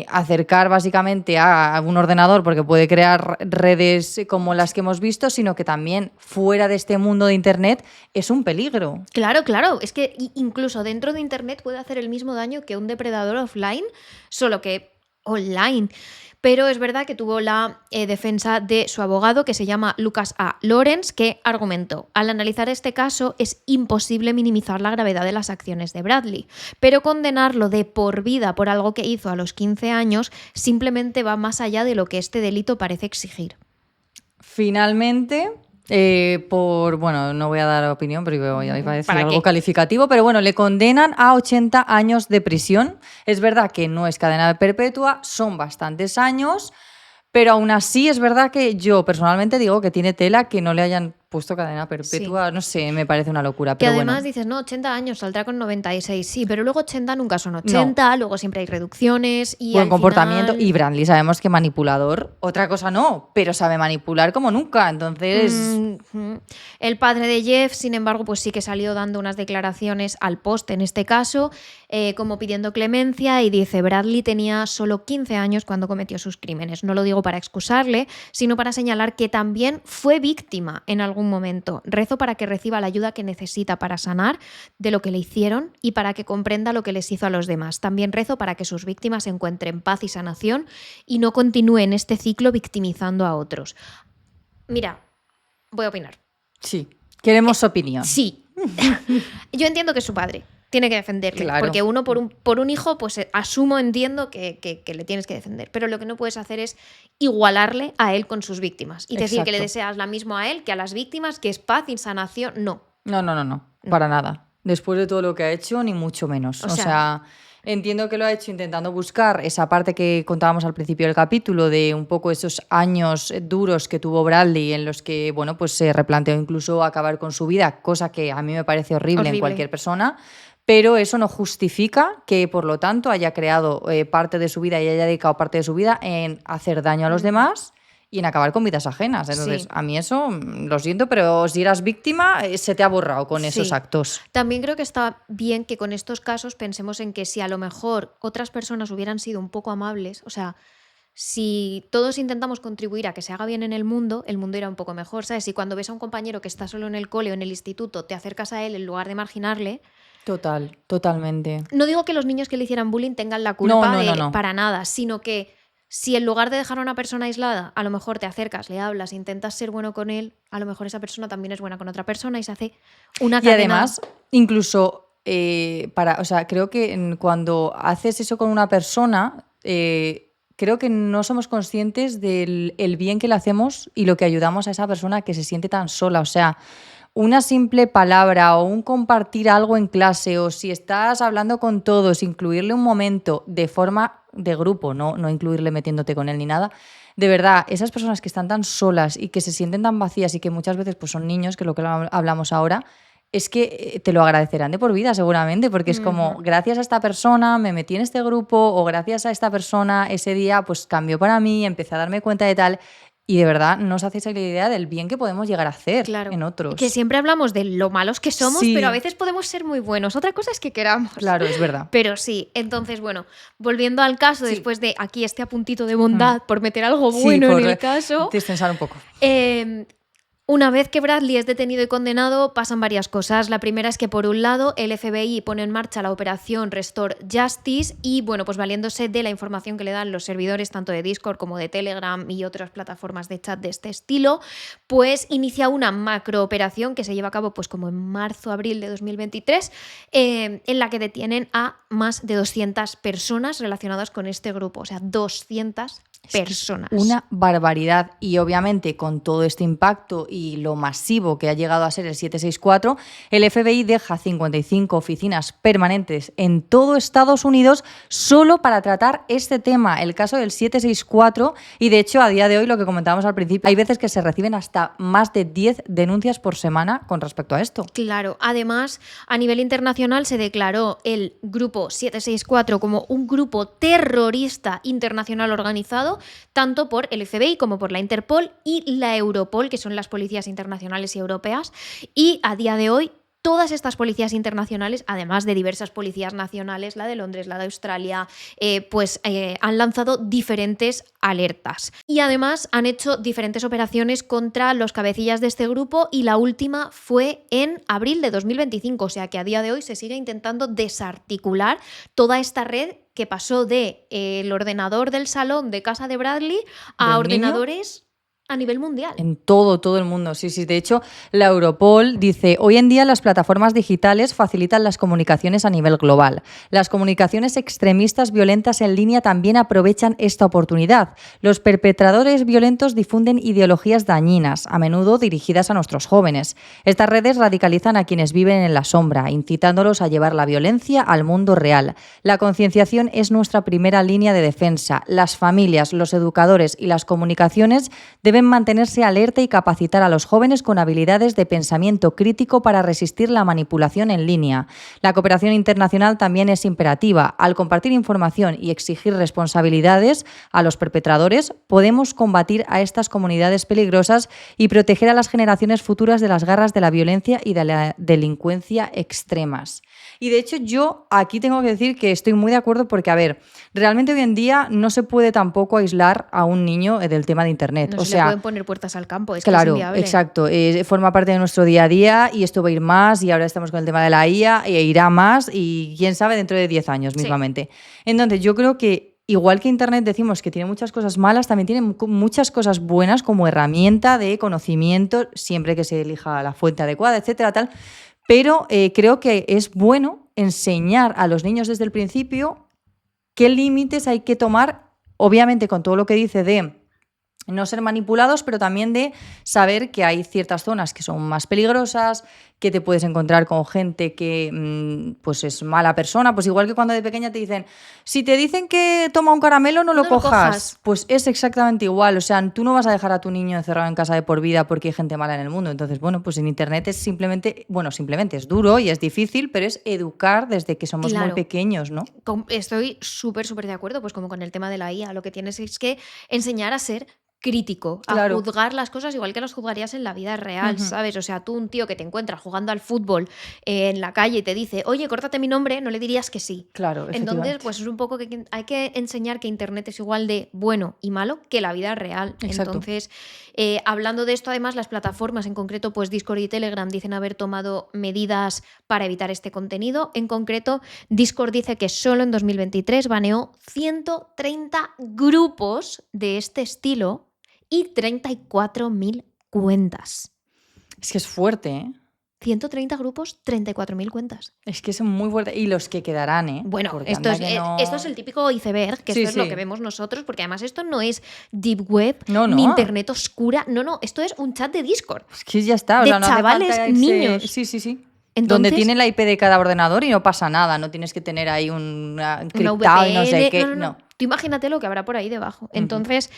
acercar básicamente a un ordenador porque puede crear redes como las que hemos visto, sino que también fuera de este mundo de Internet es un peligro. Claro, es que incluso dentro de Internet puede hacer el mismo daño que un depredador offline, solo que online. Pero es verdad que tuvo la defensa de su abogado, que se llama Lucas A. Lawrence, que argumentó: al analizar este caso es imposible minimizar la gravedad de las acciones de Bradley, pero condenarlo de por vida por algo que hizo a los 15 años simplemente va más allá de lo que este delito parece exigir. Finalmente... bueno, no voy a dar opinión, pero iba a decir algo calificativo, pero bueno, le condenan a 80 años de prisión. Es verdad que no es cadena perpetua, son bastantes años, pero aún así es verdad que yo personalmente digo que tiene tela que no le hayan puesto cadena perpetua, no sé, me parece una locura. Que pero además bueno. Dices, no, 80 años, saldrá con 96, sí, pero luego 80 nunca son 80, no. Luego siempre hay reducciones y buen comportamiento. Final... Y Bradley sabemos que manipulador, otra cosa no, pero sabe manipular como nunca, entonces... El padre de Jeff, sin embargo, pues sí que salió dando unas declaraciones al Post en este caso, como pidiendo clemencia, y dice: Bradley tenía solo 15 años cuando cometió sus crímenes. No lo digo para excusarle, sino para señalar que también fue víctima en algún momento. Rezo para que reciba la ayuda que necesita para sanar de lo que le hicieron y para que comprenda lo que les hizo a los demás. También rezo para que sus víctimas encuentren paz y sanación y no continúen este ciclo victimizando a otros. Mira, voy a opinar. Sí, queremos su opinión. Sí. Yo entiendo que es su padre. Tiene que defenderle. Claro. Porque uno por un hijo, pues entiendo que le tienes que defender. Pero lo que no puedes hacer es igualarle a él con sus víctimas. Y decir que le deseas la misma a él que a las víctimas, que es paz y sanación. No. No, para nada. Después de todo lo que ha hecho, ni mucho menos. O sea, Entiendo que lo ha hecho intentando buscar esa parte que contábamos al principio del capítulo de un poco esos años duros que tuvo Bradley en los que, bueno, pues se replanteó incluso acabar con su vida, cosa que a mí me parece horrible en cualquier persona, pero eso no justifica que, por lo tanto, haya creado parte de su vida y haya dedicado parte de su vida en hacer daño a los demás y en acabar con vidas ajenas. Entonces, a mí eso, lo siento, pero si eras víctima, se te ha borrado con esos actos. También creo que está bien que con estos casos pensemos en que si a lo mejor otras personas hubieran sido un poco amables, o sea, si todos intentamos contribuir a que se haga bien en el mundo irá un poco mejor, ¿sabes? Si cuando ves a un compañero que está solo en el cole o en el instituto, te acercas a él en lugar de marginarle. Totalmente. No digo que los niños que le hicieran bullying tengan la culpa para nada, sino que si en lugar de dejar a una persona aislada, a lo mejor te acercas, le hablas, intentas ser bueno con él, a lo mejor esa persona también es buena con otra persona y se hace una cadena. Y además, incluso, creo que cuando haces eso con una persona, creo que no somos conscientes del el bien que le hacemos y lo que ayudamos a esa persona que se siente tan sola. O sea, una simple palabra o un compartir algo en clase o si estás hablando con todos, incluirle un momento de forma de grupo, no incluirle metiéndote con él ni nada. De verdad, esas personas que están tan solas y que se sienten tan vacías y que muchas veces pues, son niños, que es lo que hablamos ahora, es que te lo agradecerán de por vida seguramente, porque es como, gracias a esta persona me metí en este grupo o gracias a esta persona ese día pues cambió para mí, empecé a darme cuenta de tal. Y de verdad no os hacéis la idea del bien que podemos llegar a hacer en otros. Que siempre hablamos de lo malos que somos, pero a veces podemos ser muy buenos. Otra cosa es que queramos. Claro, es verdad. Pero sí, entonces, bueno, volviendo al caso, después de aquí este apuntito de bondad, por meter algo bueno en el caso. Destensar un poco. Una vez que Bradley es detenido y condenado, pasan varias cosas. La primera es que, por un lado, el FBI pone en marcha la operación Restore Justice y, bueno, pues valiéndose de la información que le dan los servidores tanto de Discord como de Telegram y otras plataformas de chat de este estilo, pues inicia una macrooperación que se lleva a cabo pues como en marzo-abril de 2023, en la que detienen a más de 200 personas relacionadas con este grupo. O sea, 200 personas. Una barbaridad. Y obviamente con todo este impacto y lo masivo que ha llegado a ser el 764, el FBI deja 55 oficinas permanentes en todo Estados Unidos solo para tratar este tema, el caso del 764. Y de hecho, a día de hoy, lo que comentábamos al principio, hay veces que se reciben hasta más de 10 denuncias por semana con respecto a esto. Claro, además, a nivel internacional se declaró el grupo 764 como un grupo terrorista internacional organizado, tanto por el FBI como por la Interpol y la Europol, que son las policías internacionales y europeas, y a día de hoy todas estas policías internacionales, además de diversas policías nacionales, la de Londres, la de Australia, han lanzado diferentes alertas. Y además han hecho diferentes operaciones contra los cabecillas de este grupo y la última fue en abril de 2025. O sea que a día de hoy se sigue intentando desarticular toda esta red que pasó de el ordenador del salón de casa de Bradley a ordenadores a nivel mundial. En todo el mundo, sí. De hecho, la Europol dice, hoy en día las plataformas digitales facilitan las comunicaciones a nivel global. Las comunicaciones extremistas violentas en línea también aprovechan esta oportunidad. Los perpetradores violentos difunden ideologías dañinas, a menudo dirigidas a nuestros jóvenes. Estas redes radicalizan a quienes viven en la sombra, incitándolos a llevar la violencia al mundo real. La concienciación es nuestra primera línea de defensa. Las familias, los educadores y las comunicaciones deben mantenerse alerta y capacitar a los jóvenes con habilidades de pensamiento crítico para resistir la manipulación en línea. La cooperación internacional también es imperativa. Al compartir información y exigir responsabilidades a los perpetradores, podemos combatir a estas comunidades peligrosas y proteger a las generaciones futuras de las garras de la violencia y de la delincuencia extremas. Y de hecho yo aquí tengo que decir que estoy muy de acuerdo porque, a ver, realmente hoy en día no se puede tampoco aislar a un niño del tema de Internet. No se le pueden poner puertas al campo, es claro, que es inviable. Exacto, forma parte de nuestro día a día y esto va a ir más y ahora estamos con el tema de la IA e irá más y quién sabe dentro de 10 años mismamente. Sí. Entonces yo creo que igual que Internet decimos que tiene muchas cosas malas, también tiene muchas cosas buenas como herramienta de conocimiento, siempre que se elija la fuente adecuada, etcétera, tal. Pero creo que es bueno enseñar a los niños desde el principio qué límites hay que tomar, obviamente con todo lo que dice de no ser manipulados, pero también de saber que hay ciertas zonas que son más peligrosas, que te puedes encontrar con gente que pues es mala persona. Pues igual que cuando de pequeña te dicen, si te dicen que toma un caramelo, no lo cojas. Pues es exactamente igual. O sea, tú no vas a dejar a tu niño encerrado en casa de por vida porque hay gente mala en el mundo. Entonces, bueno, pues en Internet es simplemente es duro y es difícil, pero es educar desde que somos muy pequeños, ¿no? Estoy súper de acuerdo, pues como con el tema de la IA. Lo que tienes es que enseñar a ser crítico, a juzgar las cosas igual que las juzgarías en la vida real, ¿sabes? O sea, tú un tío que te encuentras jugando al fútbol en la calle y te dice, oye, córtate mi nombre, no le dirías que sí. Claro, entonces, pues es un poco que hay que enseñar que Internet es igual de bueno y malo que la vida real. Exacto. Entonces, hablando de esto, además, las plataformas, en concreto, pues Discord y Telegram, dicen haber tomado medidas para evitar este contenido. En concreto, Discord dice que solo en 2023 baneó 130 grupos de este estilo y 34.000 cuentas. Es que es fuerte, ¿eh? 130 grupos, 34.000 cuentas. Es que es muy fuerte. Y los que quedarán, ¿eh? Bueno, esto es el típico iceberg, que esto es lo que vemos nosotros, porque además esto no es deep web, ni internet oscura. No, esto es un chat de Discord. Es que ya está. De chavales, niños. Sí. Entonces, donde tiene la IP de cada ordenador y no pasa nada. No tienes que tener ahí un encriptado y no sé qué. No. Tú imagínate lo que habrá por ahí debajo. Entonces,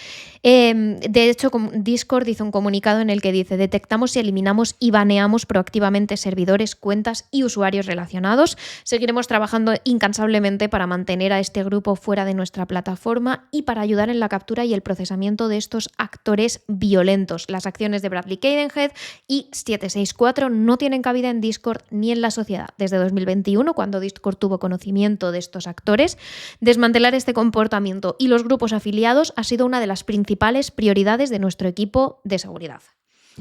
de hecho, Discord hizo un comunicado en el que dice: detectamos y eliminamos y baneamos proactivamente servidores, cuentas y usuarios relacionados. Seguiremos trabajando incansablemente para mantener a este grupo fuera de nuestra plataforma y para ayudar en la captura y el procesamiento de estos actores violentos. Las acciones de Bradley Cadenhead y 764 no tienen cabida en Discord ni en la sociedad. Desde 2021, cuando Discord tuvo conocimiento de estos actores, desmantelar este comportamiento y los grupos afiliados ha sido una de las principales prioridades de nuestro equipo de seguridad.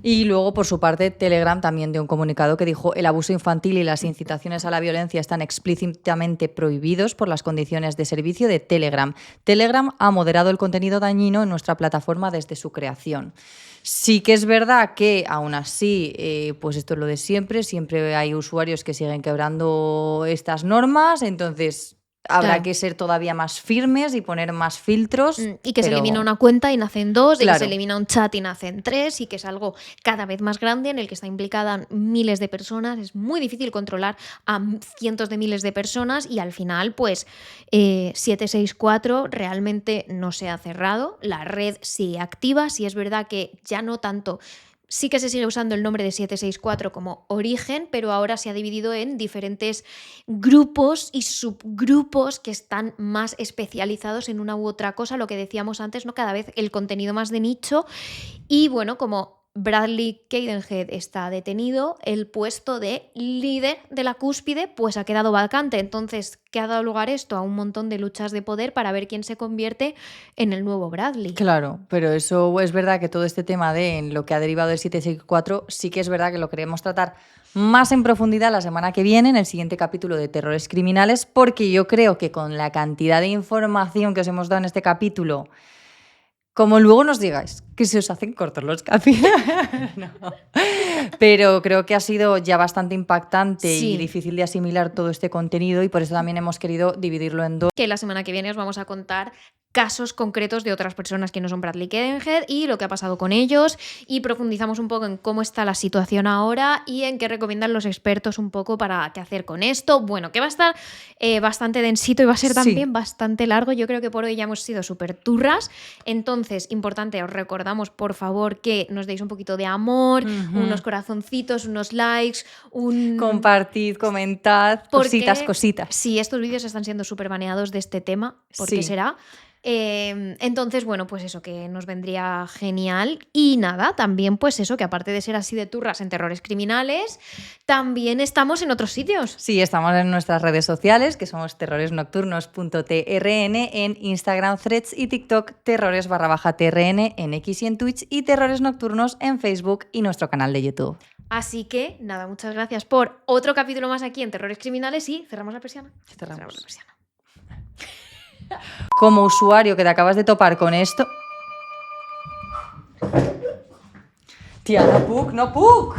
Y luego, por su parte, Telegram también dio un comunicado que dijo: el abuso infantil y las incitaciones a la violencia están explícitamente prohibidos por las condiciones de servicio de Telegram. Telegram ha moderado el contenido dañino en nuestra plataforma desde su creación. Sí que es verdad que, aún así, pues esto es lo de siempre hay usuarios que siguen quebrando estas normas, entonces habrá que ser todavía más firmes y poner más filtros. Y que se elimina una cuenta y nacen dos, y que se elimina un chat y nacen tres, y que es algo cada vez más grande en el que está implicada miles de personas. Es muy difícil controlar a cientos de miles de personas y al final, pues, 764 realmente no se ha cerrado. La red sigue activa. Sí es verdad que ya no tanto... Sí que se sigue usando el nombre de 764 como origen, pero ahora se ha dividido en diferentes grupos y subgrupos que están más especializados en una u otra cosa, lo que decíamos antes, ¿no? Cada vez el contenido más de nicho. Y bueno, como Bradley Cadenhead está detenido, el puesto de líder de la cúspide pues ha quedado vacante. Entonces, ¿qué ha dado lugar esto? A un montón de luchas de poder para ver quién se convierte en el nuevo Bradley. Claro, pero eso es verdad que todo este tema de en lo que ha derivado del 764 sí que es verdad que lo queremos tratar más en profundidad la semana que viene, en el siguiente capítulo de Terrores Criminales, porque yo creo que con la cantidad de información que os hemos dado en este capítulo, como luego nos digáis que se os hacen cortos los capítulos. No. Pero creo que ha sido ya bastante impactante y difícil de asimilar todo este contenido, y por eso también hemos querido dividirlo en dos. Que la semana que viene os vamos a contar casos concretos de otras personas que no son Bradley Cadenhead y lo que ha pasado con ellos, y profundizamos un poco en cómo está la situación ahora y en qué recomiendan los expertos un poco para qué hacer con esto. Bueno, que va a estar bastante densito y va a ser también bastante largo. Yo creo que por hoy ya hemos sido súper turras. Entonces, importante, os recordamos por favor que nos deis un poquito de amor, unos corazoncitos, unos likes, compartid, comentad, cositas. Sí, estos vídeos están siendo súper baneados de este tema. ¿Por qué será? Entonces, bueno, pues eso, que nos vendría genial. Y nada, también pues eso, que aparte de ser así de turras en Terrores Criminales, también estamos en otros sitios. Sí, estamos en nuestras redes sociales, que somos terroresnocturnos.trn, en Instagram, Threads y TikTok, terrores_trn en X y en Twitch, y Terrores Nocturnos en Facebook y nuestro canal de YouTube. Así que, nada, muchas gracias por otro capítulo más aquí en Terrores Criminales y cerramos la persiana. Cerramos la persiana. Como usuario que te acabas de topar con esto... Tía, no puc.